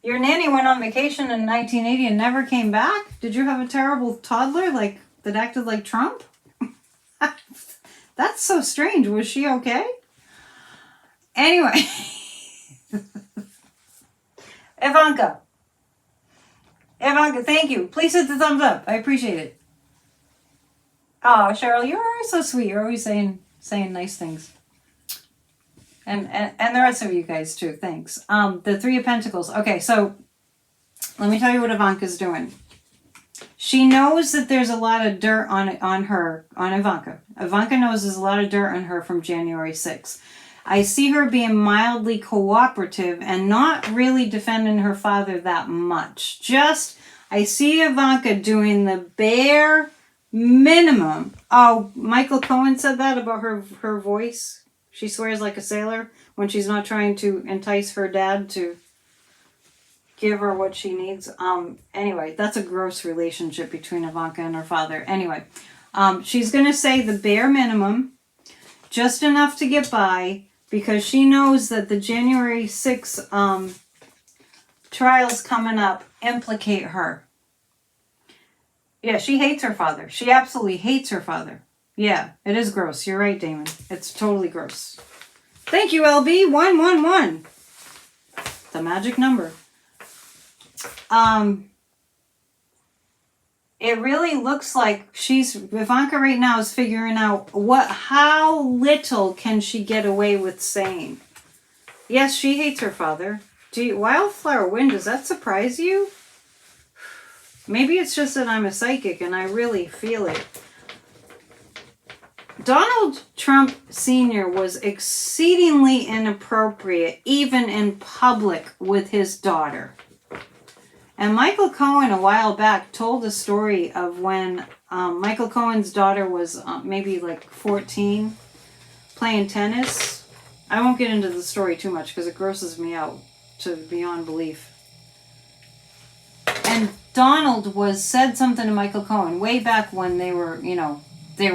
Your nanny went on vacation in 1980 and never came back? Did you have a terrible toddler that acted like Trump? That's so strange. Was she okay? Anyway. Ivanka, thank you. Please hit the thumbs up. I appreciate it. Oh, Cheryl, you're always so sweet. You're always saying nice things. And the rest of you guys too. Thanks. The Three of Pentacles. Okay, so let me tell you what Ivanka's doing. She knows that there's a lot of dirt on Ivanka. Ivanka knows there's a lot of dirt on her from January 6th. I see her being mildly cooperative and not really defending her father that much. I see Ivanka doing the bare minimum. Oh, Michael Cohen said that about her voice. She swears like a sailor when she's not trying to entice her dad to give her what she needs. Anyway, that's a gross relationship between Ivanka and her father. Anyway, she's going to say the bare minimum, just enough to get by, because she knows that the January 6th trials coming up implicate her. Yeah, she hates her father. She absolutely hates her father. Yeah, it is gross. You're right, Damon. It's totally gross. Thank you, LB. 111. The magic number. It really looks like Ivanka right now is figuring out how little can she get away with saying. Yes, she hates her father. Wildflower Wind, does that surprise you? Maybe it's just that I'm a psychic and I really feel it. Donald Trump Sr. was exceedingly inappropriate, even in public, with his daughter. And Michael Cohen, a while back, told a story of when Michael Cohen's daughter was maybe like 14, playing tennis. I won't get into the story too much because it grosses me out to beyond belief. And Donald said something to Michael Cohen way back when they were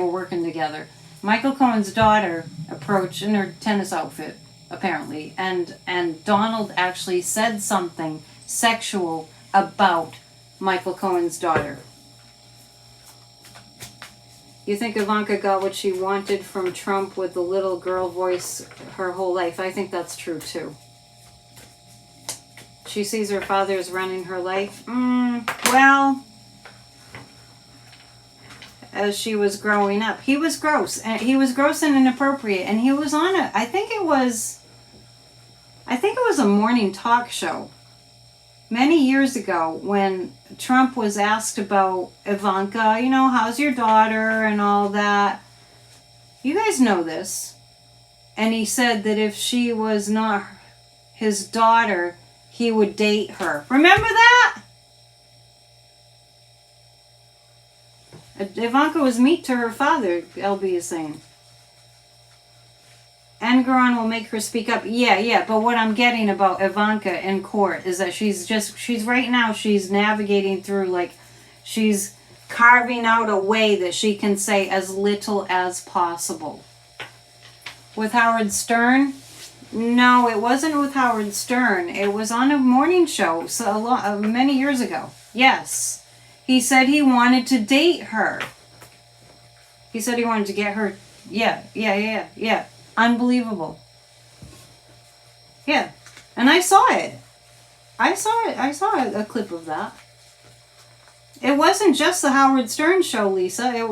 working together. Michael Cohen's daughter approached in her tennis outfit, apparently, and Donald actually said something sexual about Michael Cohen's daughter. You think Ivanka got what she wanted from Trump with the little girl voice her whole life? I think that's true too. She sees her father as running her life. Well, as she was growing up, he was gross, and he was gross and inappropriate, and he was on I think it was a morning talk show. many years ago when Trump was asked about Ivanka, you know, how's your daughter and all that. You guys know this. And he said that if she was not his daughter, he would date her. Remember that? Ivanka was meat to her father, LB is saying. Engeron will make her speak up. Yeah, but what I'm getting about Ivanka in court is that she's right now, she's navigating through, like, she's carving out a way that she can say as little as possible. With Howard Stern? No, it wasn't with Howard Stern. It was on a morning show many years ago. Yes. He said he wanted to date her. He said he wanted to get her. Yeah. Unbelievable. Yeah. And I saw it. I saw a clip of that. It wasn't just the Howard Stern show, Lisa. It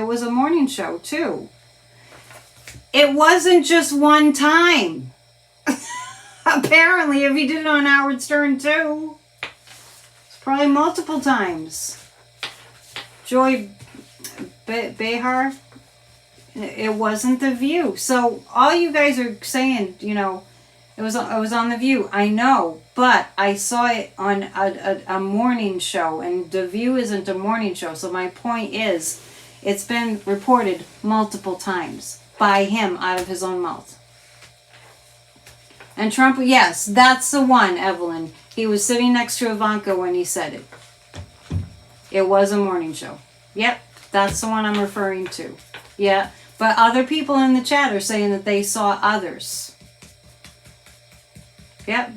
was a morning show, too. It wasn't just one time. Apparently, if he did it on Howard Stern, too. Probably multiple times. Joy Behar, it wasn't The View. So all you guys are saying, you know, it was on The View. I know, but I saw it on a morning show, and The View isn't a morning show. So my point is, it's been reported multiple times by him out of his own mouth. And Trump, yes, that's the one, Evelyn. He was sitting next to Ivanka when he said it. It was a morning show. Yep, that's the one I'm referring to. Yeah, but other people in the chat are saying that they saw others. Yep.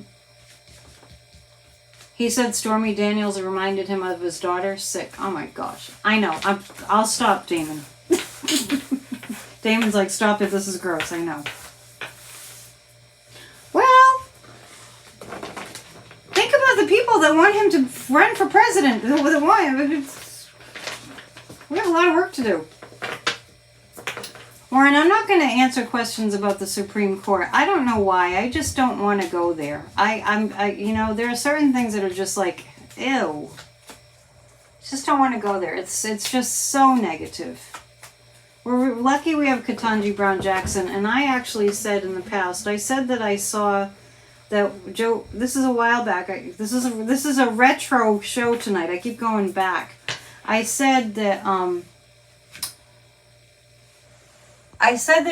He said Stormy Daniels reminded him of his daughter. Sick. Oh my gosh. I know. I'll stop, Damon. Damon's like, stop it. This is gross. I know. Well, think about the people that want him to run for president. We have a lot of work to do. Warren, I'm not going to answer questions about the Supreme Court. I don't know why. I just don't want to go there. You know, there are certain things that are just like, ew. Just don't want to go there. It's just so negative. We're lucky we have Ketanji Brown Jackson, and I actually said in the past, I said that I saw that Joe. This is a while back. This is a retro show tonight. I keep going back. I said that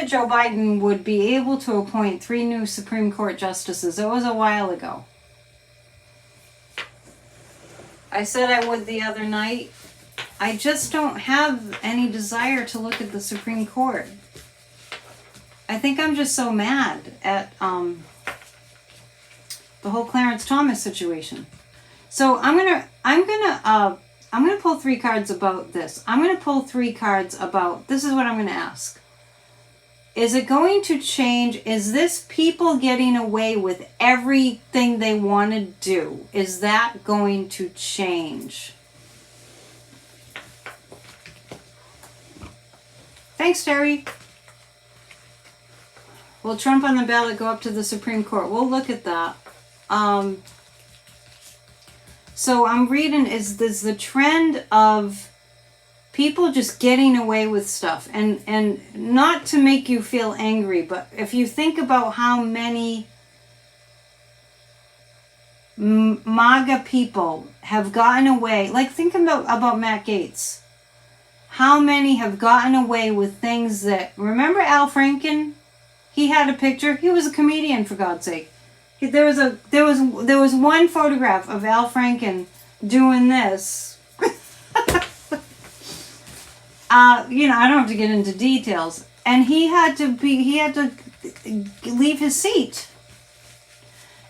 Joe Biden would be able to appoint 3 new Supreme Court justices. It was a while ago. I said I would the other night. I just don't have any desire to look at the Supreme Court. I think I'm just so mad at the whole Clarence Thomas situation. So I'm gonna pull 3 cards about this. I'm gonna pull 3 cards about, this is what I'm gonna ask. Is it going to change? Is this people getting away with everything they want to do? Is that going to change? Thanks, Terry. Will Trump on the ballot go up to the Supreme Court? We'll look at that. So I'm reading, is this the trend of people just getting away with stuff? And not to make you feel angry, but if you think about how many MAGA people have gotten away, like think about Matt Gaetz. How many have gotten away with things that, remember Al Franken? He had a picture. He was a comedian, for God's sake. There was one photograph of Al Franken doing this. You know, I don't have to get into details. And he had to leave his seat.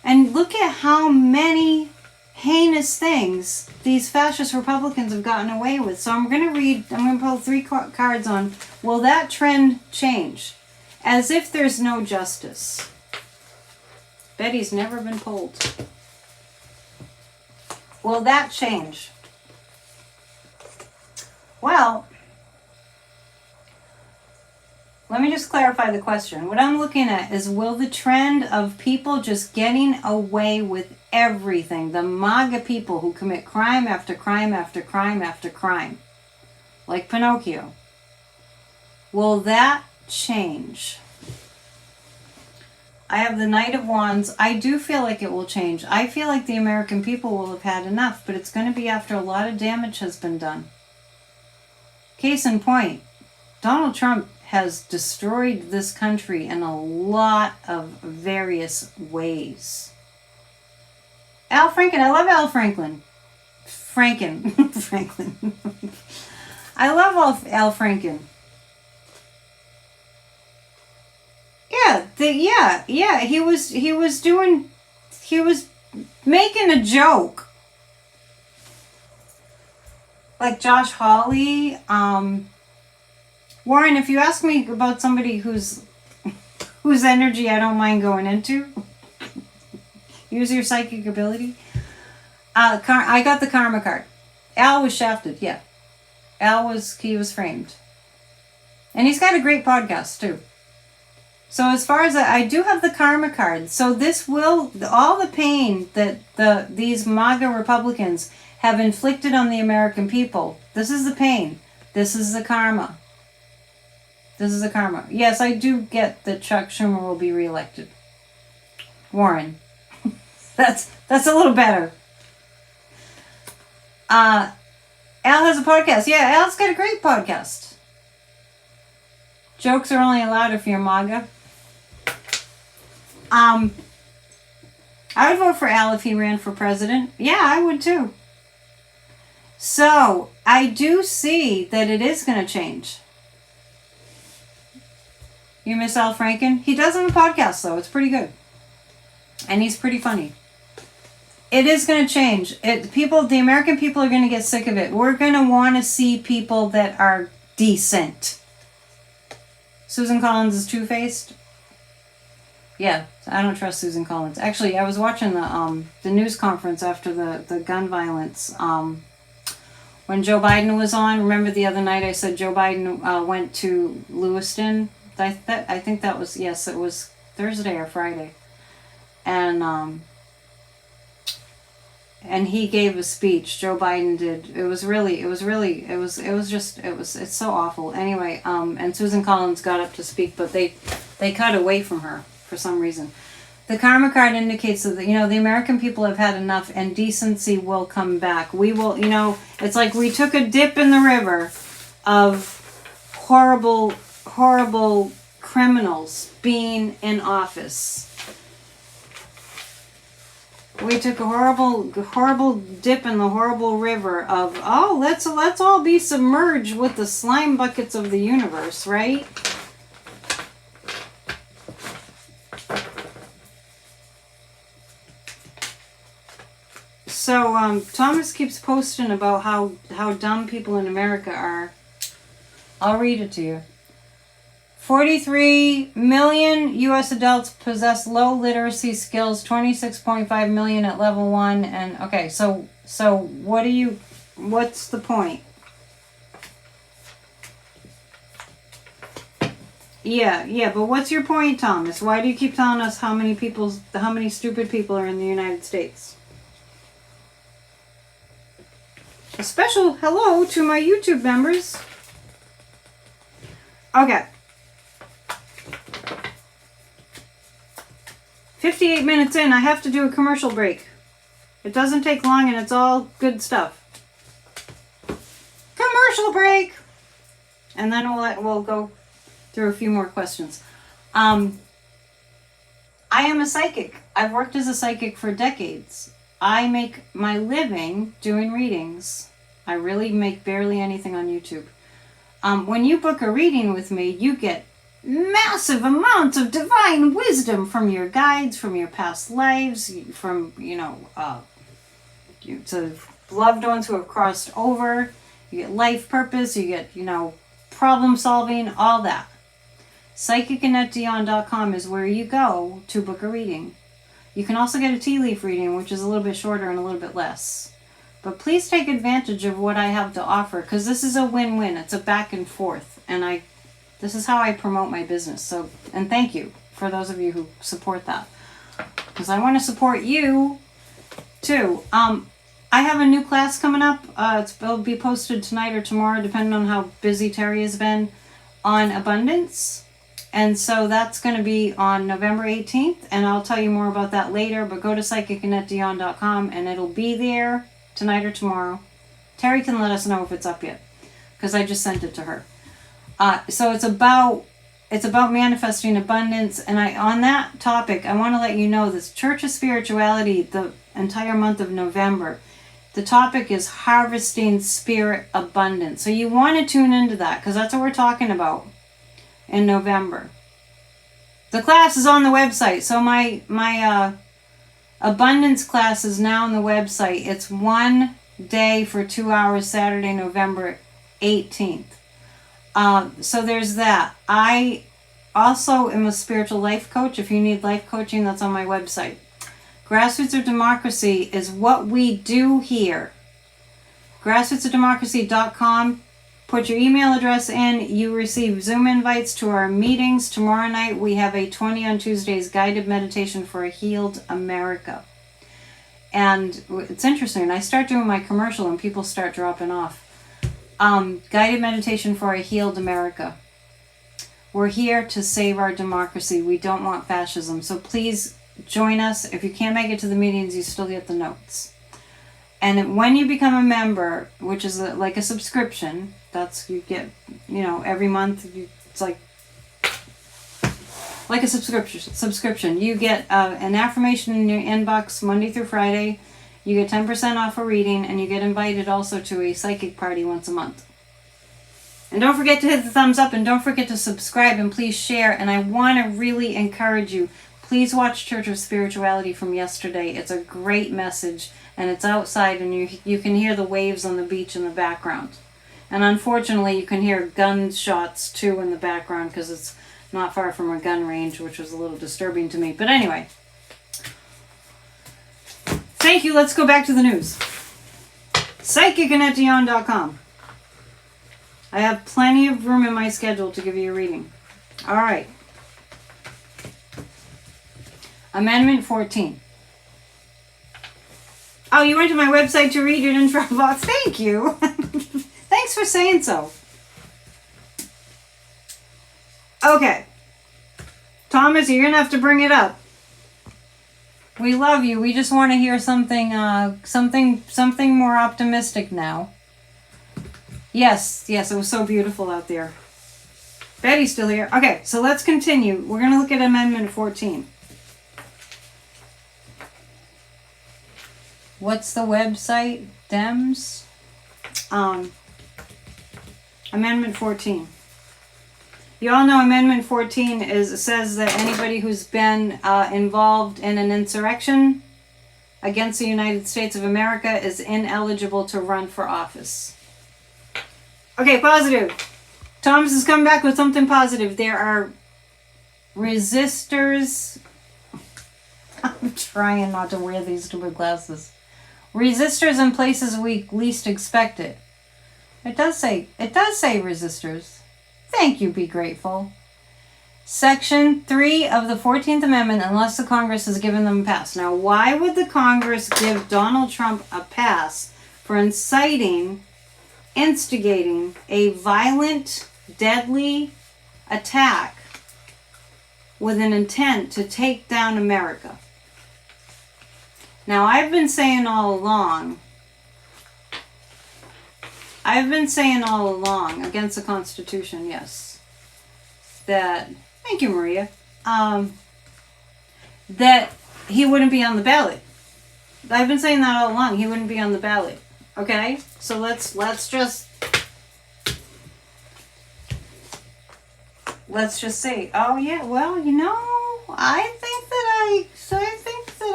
And look at how many heinous things these fascist Republicans have gotten away with. So I'm going to pull 3 cards on, will that trend change? As if there's no justice. Betty's never been pulled. Will that change? Well, let me just clarify the question. What I'm looking at is, will the trend of people just getting away with everything. The MAGA people who commit crime after crime after crime after crime. Like Pinocchio. Will that change? I have the Knight of Wands. I do feel like it will change. I feel like the American people will have had enough, but it's going to be after a lot of damage has been done. Case in point, Donald Trump has destroyed this country in a lot of various ways. Al Franken. I love Al Franklin. Franken. I love Al Franken. Yeah. He was making a joke. Like Josh Hawley. Warren, if you ask me about somebody whose energy I don't mind going into, use your psychic ability. I got the karma card. Al was shafted, yeah. He was framed. And he's got a great podcast too. So as far as I do have the karma card. So this will, all the pain that these MAGA Republicans have inflicted on the American people, this is the pain. This is the karma. This is the karma. Yes, I do get that Chuck Schumer will be reelected. Warren. That's a little better. Al has a podcast. Yeah, Al's got a great podcast. Jokes are only allowed if you're MAGA. I would vote for Al if he ran for president. Yeah, I would too. So, I do see that it is going to change. You miss Al Franken? He does have a podcast though. It's pretty good. And he's pretty funny. It is going to change. The American people are going to get sick of it. We're going to want to see people that are decent. Susan Collins is two-faced. Yeah, I don't trust Susan Collins. Actually, I was watching the news conference after the gun violence. When Joe Biden was on, remember the other night I said Joe Biden went to Lewiston? I think that was, yes, it was Thursday or Friday. And he gave a speech. Joe Biden did. It's so awful. Anyway, and Susan Collins got up to speak, but they cut away from her for some reason. The karma card indicates that, the American people have had enough and decency will come back. We will, it's like we took a dip in the river of horrible criminals being in office. We took a horrible dip in the horrible river of, let's all be submerged with the slime buckets of the universe, right? So Thomas keeps posting about how dumb people in America are. I'll read it to you. 43 million U.S. adults possess low literacy skills, 26.5 million at level 1. And okay, so what's the point? Yeah, but what's your point, Thomas? Why do you keep telling us how many stupid people are in the United States? A special hello to my YouTube members. Okay. 58 minutes in, I have to do a commercial break. It doesn't take long and it's all good stuff. Commercial break! And then we'll go through a few more questions. I am a psychic. I've worked as a psychic for decades. I make my living doing readings. I really make barely anything on YouTube. When you book a reading with me, you get massive amounts of divine wisdom from your guides, from your past lives, from, to loved ones who have crossed over. You get life purpose, you get, problem solving, all that. PsychicAnnetteDion.com is where you go to book a reading. You can also get a tea leaf reading, which is a little bit shorter and a little bit less. But please take advantage of what I have to offer, because this is a win-win. It's a back and forth, and this is how I promote my business. So, and thank you for those of you who support that, because I want to support you, too. I have a new class coming up. It'll be posted tonight or tomorrow, depending on how busy Terry has been, on abundance. And so that's going to be on November 18th, and I'll tell you more about that later, but go to psychicannetteDion.com and it'll be there tonight or tomorrow. Terry can let us know if it's up yet, because I just sent it to her. So it's about manifesting abundance, and on that topic, I want to let you know this Church of Spirituality, the entire month of November, the topic is harvesting spirit abundance. So you want to tune into that, because that's what we're talking about in November. The class is on the website. So my abundance class is now on the website. It's 1 day for 2 hours, Saturday, November 18th. So there's that. I also am a spiritual life coach. If you need life coaching, that's on my website. Grassroots of Democracy is what we do here. Grassrootsofdemocracy.com. Put your email address in. You receive Zoom invites to our meetings. Tomorrow night we have a 20 on Tuesdays guided meditation for a healed America. And it's interesting. I start doing my commercial and people start dropping off. Guided meditation for a healed America. We're here to save our democracy. We don't want fascism. So please join us. If you can't make it to the meetings, you still get the notes. And when you become a member, which is like a subscription, you get, every month, it's like a subscription. You get an affirmation in your inbox Monday through Friday. You get 10% off a reading, and you get invited also to a psychic party once a month. And don't forget to hit the thumbs up, and don't forget to subscribe, and please share. And I want to really encourage you, please watch Church of Spirituality from yesterday. It's a great message, and it's outside, and you can hear the waves on the beach in the background. And unfortunately, you can hear gunshots too in the background, because it's not far from a gun range, which was a little disturbing to me. But anyway, thank you. Let's go back to the news. PsychicAnnetteDion.com. I have plenty of room in my schedule to give you a reading. All right. Amendment 14. Oh, you went to my website to read your intro box. Thank you. Thanks for saying so. Okay. Thomas, you're going to have to bring it up. We love you. We just want to hear something more optimistic now. Yes, it was so beautiful out there. Betty's still here. Okay, so let's continue. We're going to look at Amendment 14. What's the website? Dems? Amendment 14. You all know Amendment 14 says that anybody who's been involved in an insurrection against the United States of America is ineligible to run for office. Okay, positive. Thomas has come back with something positive. There are resistors. I'm trying not to wear these stupid glasses. Resistors in places we least expect it. It does say resistors. Thank you, be grateful. Section 3 of the 14th Amendment, unless the Congress has given them a pass. Now, why would the Congress give Donald Trump a pass for instigating a violent, deadly attack with an intent to take down America? Now, I've been saying all along, against the Constitution, yes, that, thank you, Maria, that he wouldn't be on the ballot. I've been saying that all along, he wouldn't be on the ballot. Okay? So let's just say, oh yeah, well, I think that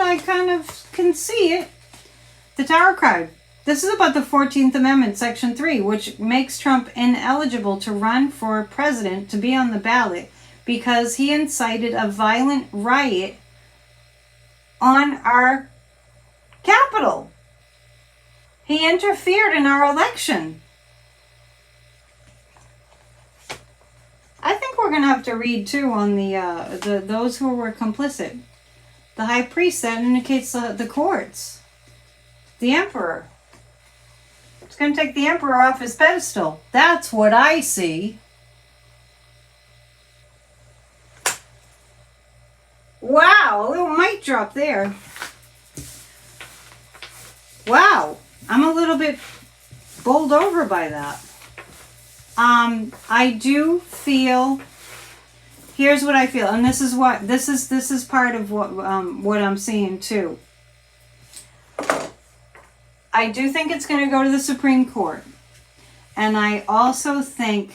I kind of can see it. The Tower card. This is about the 14th Amendment, Section 3, which makes Trump ineligible to run for president, to be on the ballot, because he incited a violent riot on our Capitol. He interfered in our election. I think we're going to have to read, too, on the those who were complicit. The high priest, that indicates the courts. the emperor. It's going to take the emperor off his pedestal. That's what I see. Wow, a little mic drop there. Wow, I'm a little bit bowled over by that. I do feel, here's what I feel, and this is part of what I'm seeing too. I do think it's going to go to the Supreme Court. And I also think,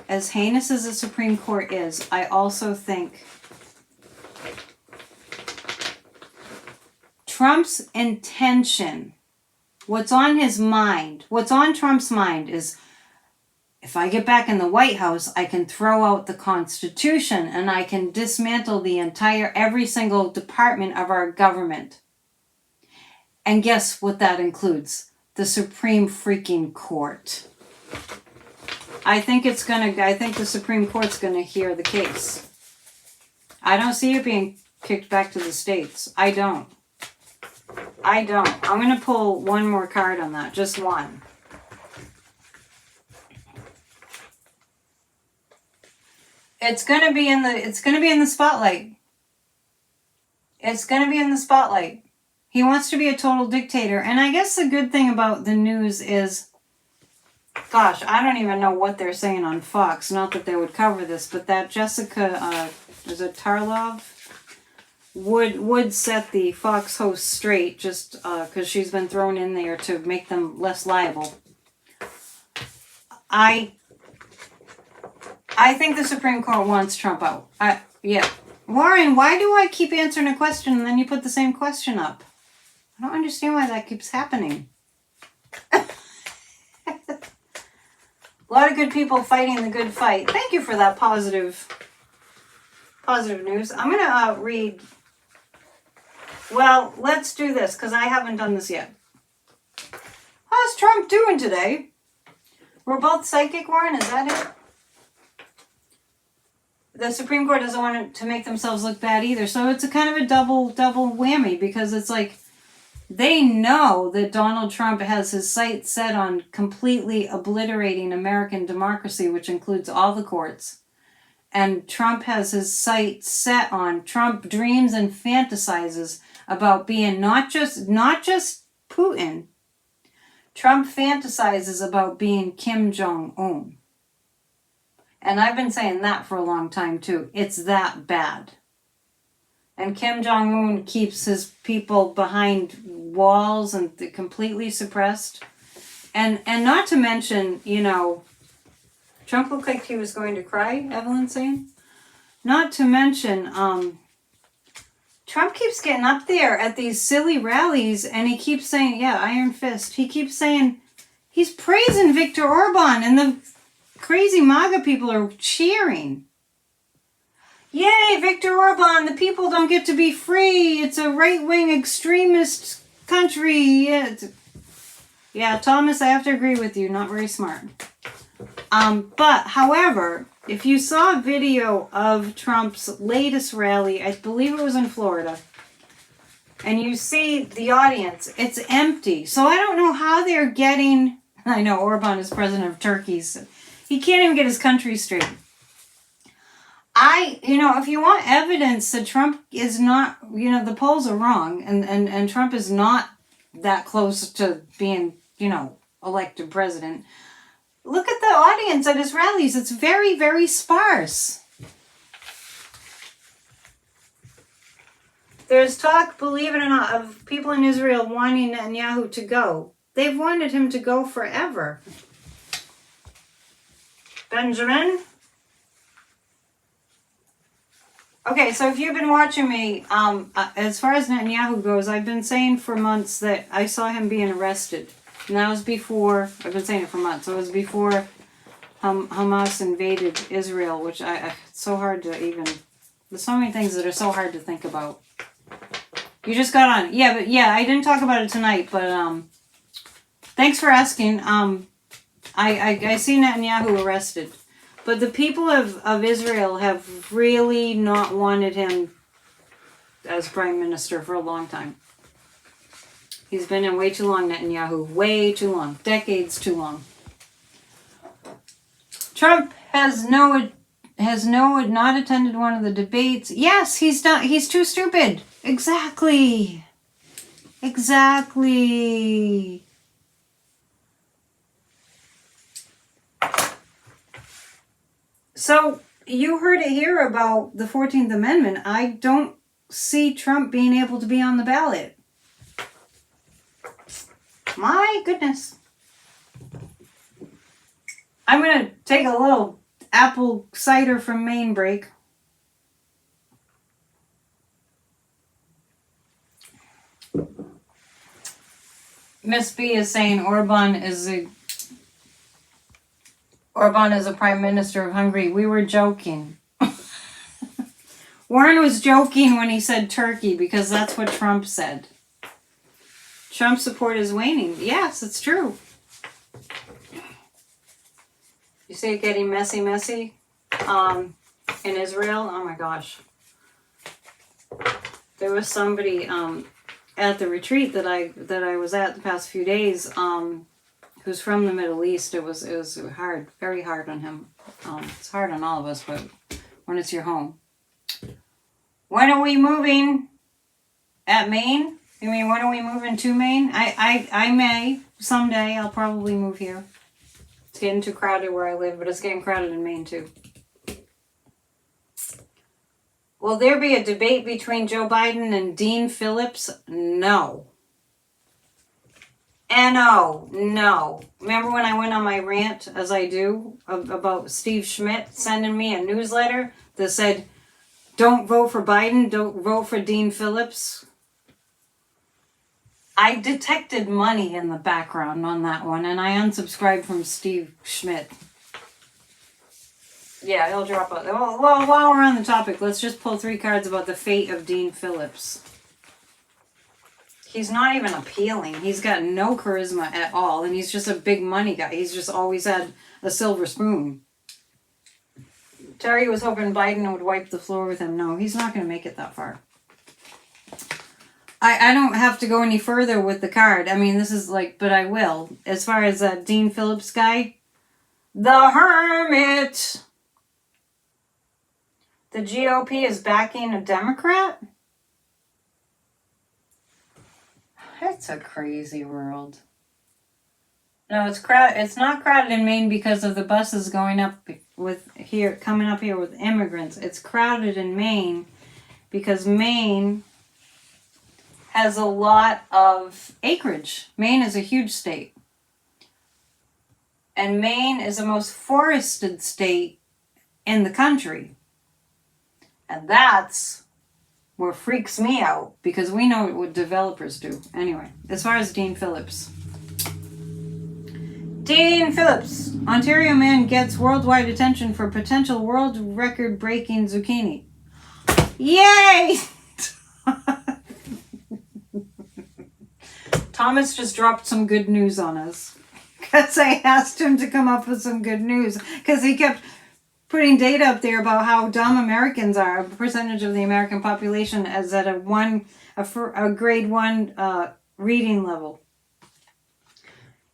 as heinous as the Supreme Court is, I also think Trump's intention, what's on his mind, what's on Trump's mind is, if I get back in the White House, I can throw out the Constitution and I can dismantle every single department of our government. And guess what that includes? The Supreme freaking Court. I think the Supreme Court's gonna hear the case. I don't see it being kicked back to the states. I don't. I'm gonna pull one more card on that, just one. It's gonna be in the spotlight. It's gonna be in the spotlight. He wants to be a total dictator. And I guess the good thing about the news is, gosh, I don't even know what they're saying on Fox. Not that they would cover this, but that Jessica, is it Tarlov? Would set the Fox host straight just because she's been thrown in there to make them less liable. I think the Supreme Court wants Trump out. Yeah. Warren, why do I keep answering a question and then you put the same question up? I don't understand why that keeps happening. A lot of good people fighting the good fight. Thank you for that positive news. I'm going to read. Well, let's do this because I haven't done this yet. How's Trump doing today? We're both psychic, Warren. Is that it? The Supreme Court doesn't want it to make themselves look bad either. So it's a kind of a double whammy because it's like they know that Donald Trump has his sights set on completely obliterating American democracy, which includes all the courts. And Trump has his sights set on, Trump dreams and fantasizes about being not just Putin. Trump fantasizes about being Kim Jong-un. And I've been saying that for a long time too. It's that bad. And Kim Jong-un keeps his people behind walls and completely suppressed. And not to mention, Trump looked like he was going to cry, Evelyn's saying. Not to mention, Trump keeps getting up there at these silly rallies and he keeps saying, iron fist. He keeps saying, he's praising Viktor Orban and the crazy MAGA people are cheering. Yay, Viktor Orban, the people don't get to be free. It's a right-wing extremist country. Yeah, Thomas, I have to agree with you. Not very smart. But, however, if you saw a video of Trump's latest rally, I believe it was in Florida, and you see the audience, it's empty. So I don't know how they're getting... I know Orban is president of Turkey, so he can't even get his country straight. If you want evidence that Trump is not, the polls are wrong, and Trump is not that close to being, elected president, look at the audience at his rallies. It's very, very sparse. There's talk, believe it or not, of people in Israel wanting Netanyahu to go. They've wanted him to go forever. Benjamin? Okay, so if you've been watching me, as far as Netanyahu goes, I've been saying for months that I saw him being arrested. And that was before, I've been saying it for months, it was before Hamas invaded Israel, which it's so hard to even, there's so many things that are so hard to think about. You just got on. Yeah, I didn't talk about it tonight, but thanks for asking. I see Netanyahu arrested. But the people of Israel have really not wanted him as prime minister for a long time. He's been in way too long, Netanyahu. Way too long. Decades too long. Trump has not attended one of the debates. Yes, he's not. He's too stupid. Exactly. Exactly. So you heard it here about the 14th Amendment. I don't see Trump being able to be on the ballot. My goodness. I'm going to take a little apple cider from Maine break. Miss B is saying Orban is a prime minister of Hungary. We were joking. Warren was joking when he said Turkey because that's what Trump said. Trump's support is waning. Yes, it's true. You see it getting messy in Israel? Oh my gosh. There was somebody at the retreat that I was at the past few days who's from the Middle East. It was hard, very hard on him. It's hard on all of us, but when it's your home. When are we moving? At Maine? You mean when are we moving to Maine? I may. Someday I'll probably move here. It's getting too crowded where I live, but it's getting crowded in Maine too. Will there be a debate between Joe Biden and Dean Phillips? No. N-O. No. Remember when I went on my rant, as I do, about Steve Schmidt sending me a newsletter that said, don't vote for Biden, don't vote for Dean Phillips? I detected money in the background on that one, and I unsubscribed from Steve Schmidt. Yeah, he'll drop out. Well, while we're on the topic, let's just pull 3 cards about the fate of Dean Phillips. He's not even appealing. He's got no charisma at all, and he's just a big money guy. He's just always had a silver spoon. Terry was hoping Biden would wipe the floor with him. No, he's not going to make it that far. I don't have to go any further with the card. I mean, this is like, but I will. As far as that Dean Phillips guy, the Hermit. The GOP is backing a Democrat? It's a crazy world. No, it's crowded. It's not crowded in Maine because of the buses coming up here with immigrants. It's crowded in Maine because Maine has a lot of acreage. Maine is a huge state. And Maine is the most forested state in the country. And that's what freaks me out because we know what developers do. Anyway, as far as Dean Phillips. Dean Phillips. Ontario man gets worldwide attention for potential world record breaking zucchini. Yay! Thomas just dropped some good news on us. Because I asked him to come up with some good news. Because he kept putting data up there about how dumb Americans are. A percentage of the American population is at a grade 1 reading level.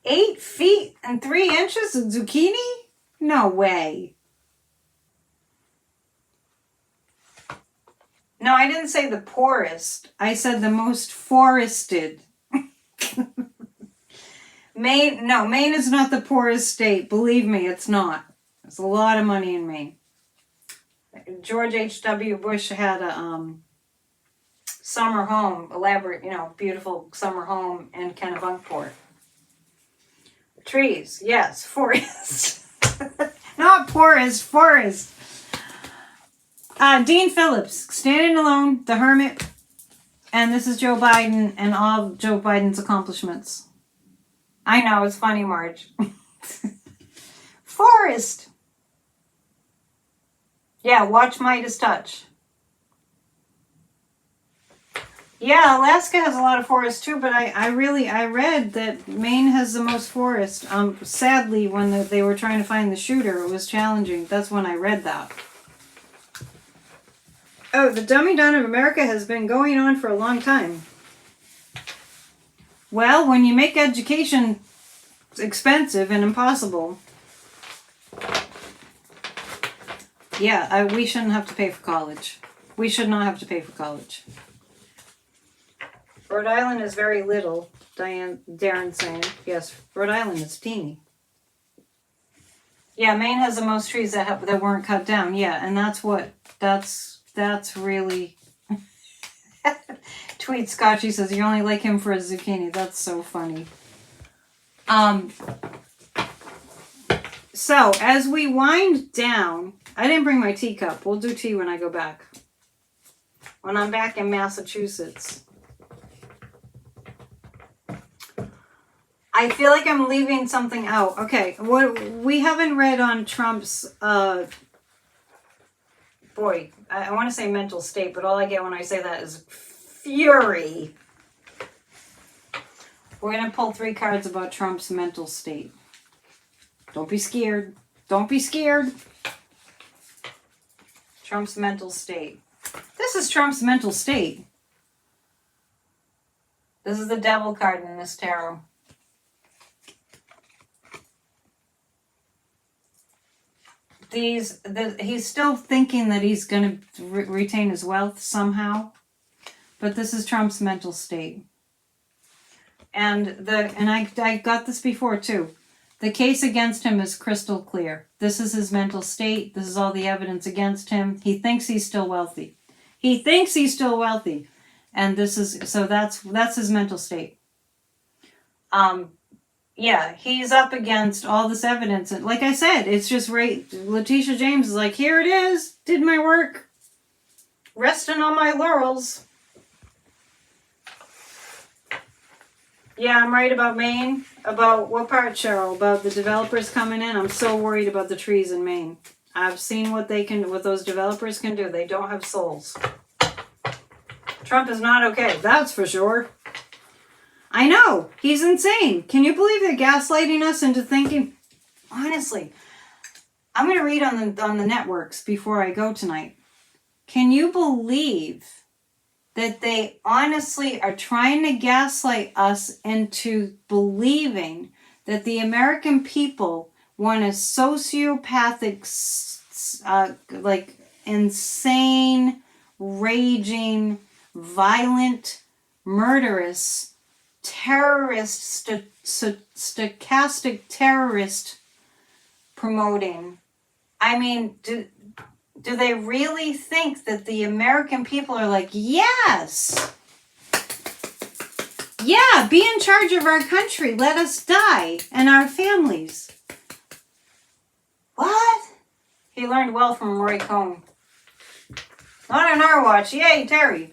8 feet and 3 inches of zucchini? No way. No, I didn't say the poorest. I said the most forested. Maine is not the poorest state. Believe me, it's not. There's a lot of money in Maine. George H.W. Bush had a summer home, elaborate, beautiful summer home in Kennebunkport. Trees, yes, forest. Not poorest, forest. Dean Phillips, standing alone, the Hermit, and this is Joe Biden and all of Joe Biden's accomplishments. I know, it's funny, Marge. Forest. Yeah, watch Midas touch. Yeah, Alaska has a lot of forest too, but I read that Maine has the most forest. Sadly, when they were trying to find the shooter, it was challenging. That's when I read that. Oh, the dumbing down of America has been going on for a long time. Well, when you make education expensive and impossible, yeah, we shouldn't have to pay for college. We should not have to pay for college. Rhode Island is very little, Darren's saying. Yes, Rhode Island is teeny. Yeah, Maine has the most trees that weren't cut down. Yeah, and that's really... Tweet Scotchy says, you only like him for a zucchini. That's so funny. So, as we wind down, I didn't bring my teacup. We'll do tea when I go back. When I'm back in Massachusetts. I feel like I'm leaving something out. Okay, what we haven't read on Trump's, I want to say mental state, but all I get when I say that is fury. We're going to pull 3 cards about Trump's mental state. Don't be scared. Don't be scared. Trump's mental state. This is Trump's mental state. This is the devil card in this tarot. He's still thinking that he's going to retain his wealth somehow. But this is Trump's mental state. And I got this before too. The case against him is crystal clear. This is his mental state. This is all the evidence against him. He thinks he's still wealthy. He thinks he's still wealthy. And this is, so that's his mental state. Yeah, he's up against all this evidence. And like I said, it's just right. Leticia James is like, here it is. Did my work. Resting on my laurels. Yeah, I'm right about Maine. About what part, Cheryl? About the developers coming in? I'm so worried about the trees in Maine. I've seen what those developers can do. They don't have souls. Trump is not okay. That's for sure. I know. He's insane. Can you believe they're gaslighting us into thinking? Honestly, I'm going to read on the networks before I go tonight. Can you believe that they honestly are trying to gaslight us into believing that the American people want a sociopathic, like insane, raging, violent, murderous, terrorist, stochastic terrorist promoting. I mean, do they really think that the American people are like, yes, yeah, be in charge of our country, let us die, and our families? What? He learned well from Roy Cohn. Not on our watch. Yay, Terry.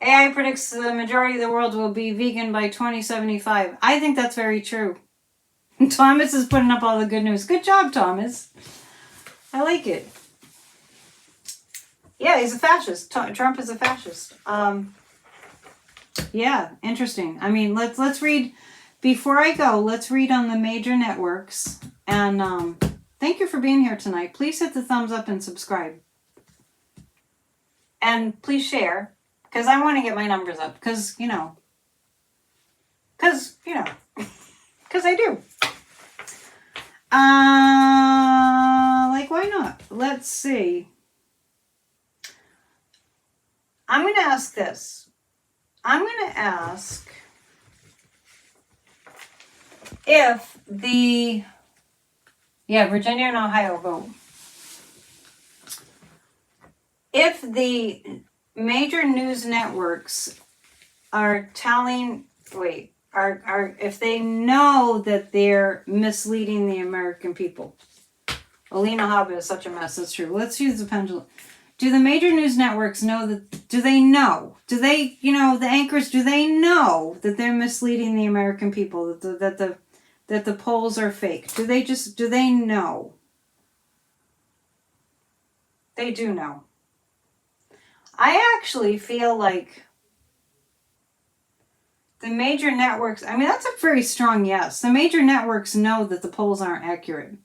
AI predicts the majority of the world will be vegan by 2075. I think that's very true. Thomas is putting up all the good news. Good job, Thomas. I like it. Yeah, he's a fascist. Trump is a fascist. Yeah, interesting. I mean, let's read, before I go, let's read on the major networks. And thank you for being here tonight. Please hit the thumbs up and subscribe. And please share, because I want to get my numbers up. Because, you know, because I do. Like, why not? Let's see. I'm going to ask this. I'm going to ask if Virginia and Ohio vote. If the major news networks are telling, if they know that they're misleading the American people. Alina Hobbit is such a mess, that's true. Let's use the pendulum. Do the major news networks know that, do they know? Do they, the anchors, do they know that they're misleading the American people, that the polls are fake? Do they know? They do know. I actually feel like the major networks, I mean, that's a very strong yes. The major networks know that the polls aren't accurate.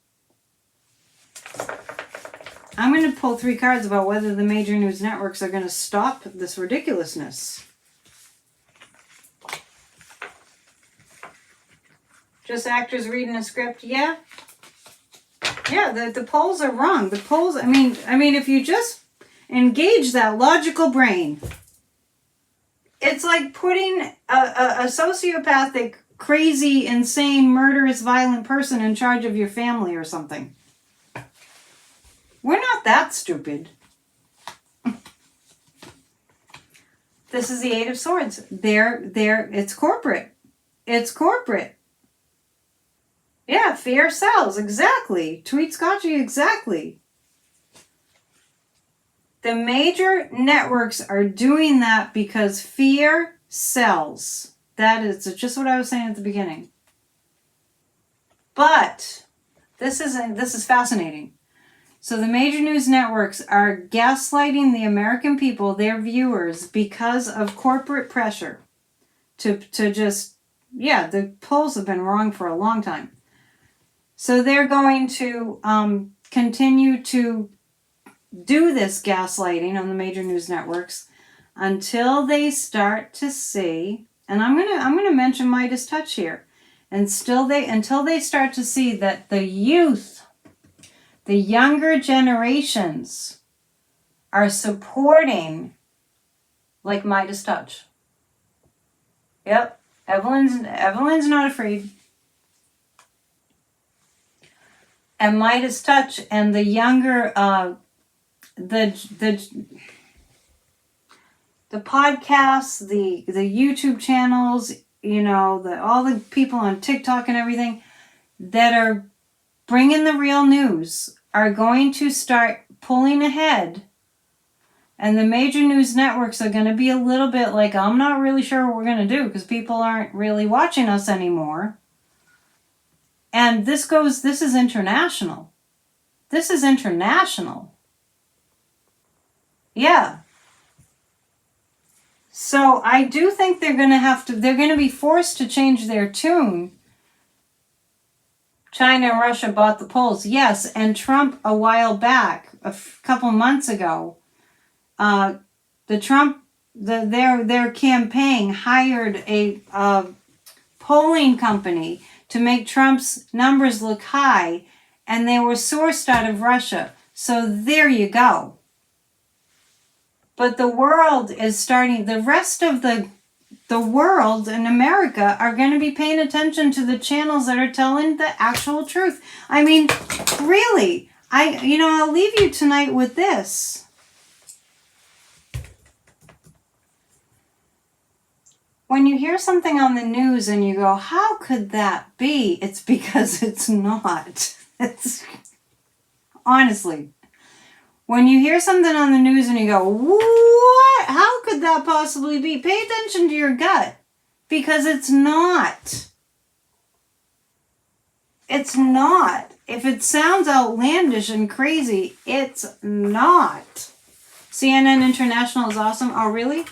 I'm going to pull 3 cards about whether the major news networks are going to stop this ridiculousness. Just actors reading a script. Yeah. Yeah, the polls are wrong. The polls, I mean, if you just engage that logical brain, it's like putting a sociopathic, crazy, insane, murderous, violent person in charge of your family or something. We're not that stupid. This is the Eight of Swords. It's corporate. It's corporate. Yeah, fear sells. Exactly. Tweet Scotchy, exactly. The major networks are doing that because fear sells. That is just what I was saying at the beginning. But this is fascinating. So the major news networks are gaslighting the American people, their viewers, because of corporate pressure to just, yeah, the polls have been wrong for a long time. So they're going to continue to do this gaslighting on the major news networks until they start to see, and I'm gonna mention Midas Touch here, until they start to see that the youth, the younger generations, are supporting like Midas Touch. Yep, Evelyn's not afraid. And Midas Touch and the younger the podcasts, the YouTube channels, you know, all the people on TikTok and everything that are bringing the real news are going to start pulling ahead. And the major news networks are going to be a little bit like, I'm not really sure what we're going to do because people aren't really watching us anymore. And this is international. This is international. Yeah. So I do think they're going to be forced to change their tune. China and Russia bought the polls. Yes, and Trump a while back, a couple months ago, their campaign hired a polling company to make Trump's numbers look high, and they were sourced out of Russia. So there you go. But the world is starting, the rest of the world and America are going to be paying attention to the channels that are telling the actual truth. I mean, really, I'll leave you tonight with this. When you hear something on the news and you go, how could that be? It's because it's not. It's honestly. When you hear something on the news and you go, what? How could that possibly be? Pay attention to your gut. Because it's not. It's not. If it sounds outlandish and crazy, it's not. CNN International is awesome. Oh, really?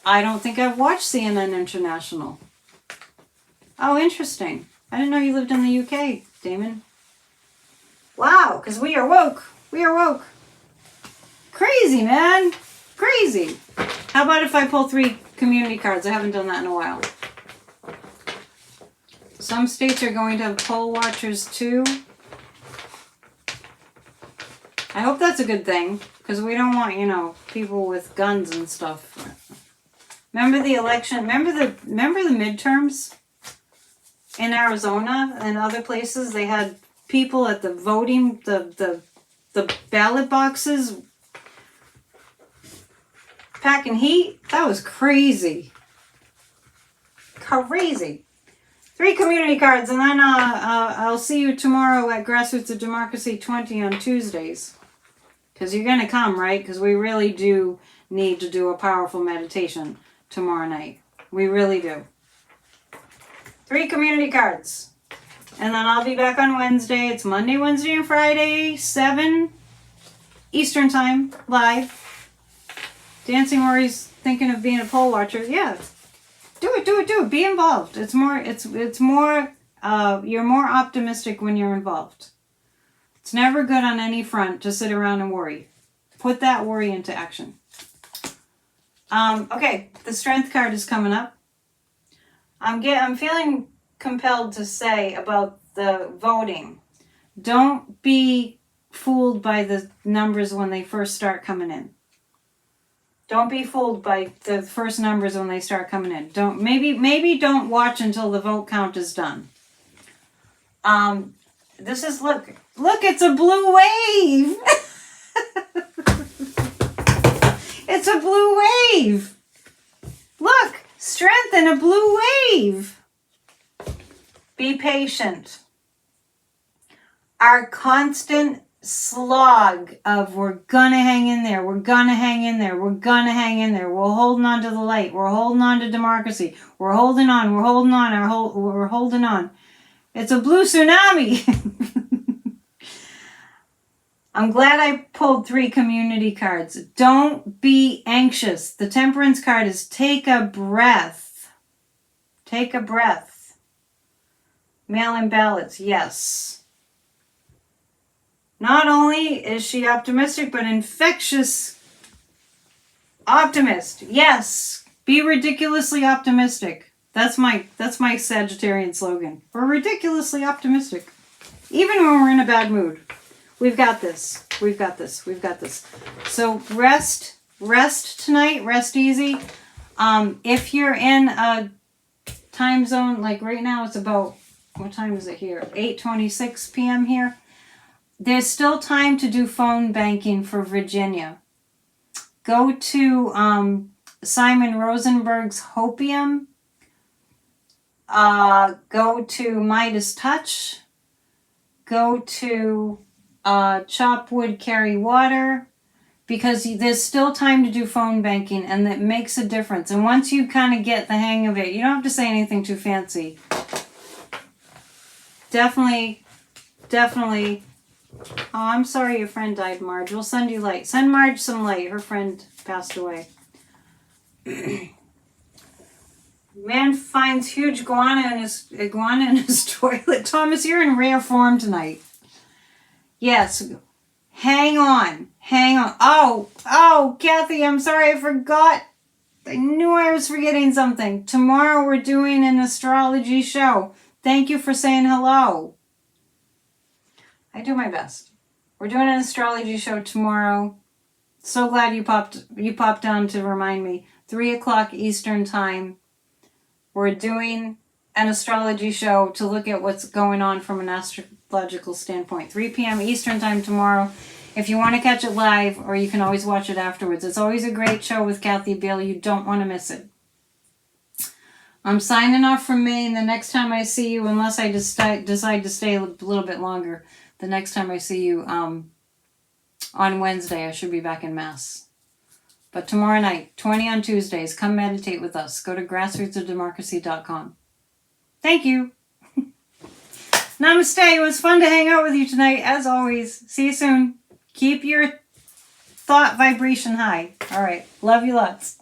I don't think I've watched CNN International. Oh, interesting. I didn't know you lived in the UK, Damon. Wow, because we are woke. We are woke. Crazy, man. Crazy. How about if I pull 3 community cards? I haven't done that in a while. Some states are going to have poll watchers too. I hope that's a good thing, because we don't want, people with guns and stuff. Remember the election? Remember the midterms in Arizona and other places? They had people at the voting, the ballot boxes packing heat. That was crazy. Crazy. 3 community cards, and then I'll see you tomorrow at Grassroots of Democracy 20 on Tuesdays. Because you're going to come, right? Because we really do need to do a powerful meditation tomorrow night. We really do. 3 community cards. And then I'll be back on Wednesday. It's Monday, Wednesday, and Friday, 7 Eastern Time, live. Dancing Rory's thinking of being a poll watcher. Yeah. Do it. Be involved. It's more, you're more optimistic when you're involved. It's never good on any front to sit around and worry. Put that worry into action. Okay, the Strength card is coming up. I'm feeling compelled to say about the voting. Don't be fooled by the numbers when they first start coming in. Don't be fooled by the first numbers when they start coming in. Maybe don't watch until the vote count is done. This is look, it's a blue wave. It's a blue wave. Look, strength in a blue wave. Be patient. Our constant slog of we're gonna hang in there, we're gonna hang in there, we're gonna hang in there, we're holding on to the light, we're holding on to democracy, we're holding on, we're holding on, we're holding on. It's a blue tsunami. I'm glad I pulled 3 community cards. Don't be anxious. The temperance card is take a breath. Take a breath. Mail-in ballots, yes. Not only is she optimistic, but infectious optimist. Yes. Be ridiculously optimistic. That's my Sagittarian slogan. We're ridiculously optimistic. Even when we're in a bad mood. We've got this. We've got this. We've got this. So rest tonight. Rest easy. If you're in a time zone, like right now it's about, what time is it here? 8:26 p.m. here. There's still time to do phone banking for Virginia. Go to Simon Rosenberg's Hopium. Go to Midas Touch. Go to Chop Wood, Carry Water, because there's still time to do phone banking, and that makes a difference. And once you kind of get the hang of it, you don't have to say anything too fancy. Definitely. Oh, I'm sorry your friend died, Marge. We'll send you light. Send Marge some light. Her friend passed away. Man finds huge iguana in his toilet. Thomas, you're in rare form tonight. Yes. Hang on. Oh, Kathy, I'm sorry, I forgot. I knew I was forgetting something. Tomorrow we're doing an astrology show. Thank you for saying hello. I do my best. We're doing an astrology show tomorrow. So glad you popped down to remind me. 3 o'clock Eastern time. We're doing an astrology show to look at what's going on from an astrological standpoint. 3 p.m. Eastern time tomorrow. If you want to catch it live, or you can always watch it afterwards. It's always a great show with Kathy Beale. You don't want to miss it. I'm signing off from Maine. The next time I see you, unless I decide to stay a little bit longer, the next time I see you on Wednesday, I should be back in Mass. But tomorrow night, 20 on Tuesdays, come meditate with us. Go to grassrootsofdemocracy.com. Thank you. Namaste. It was fun to hang out with you tonight, as always. See you soon. Keep your thought vibration high. All right. Love you lots.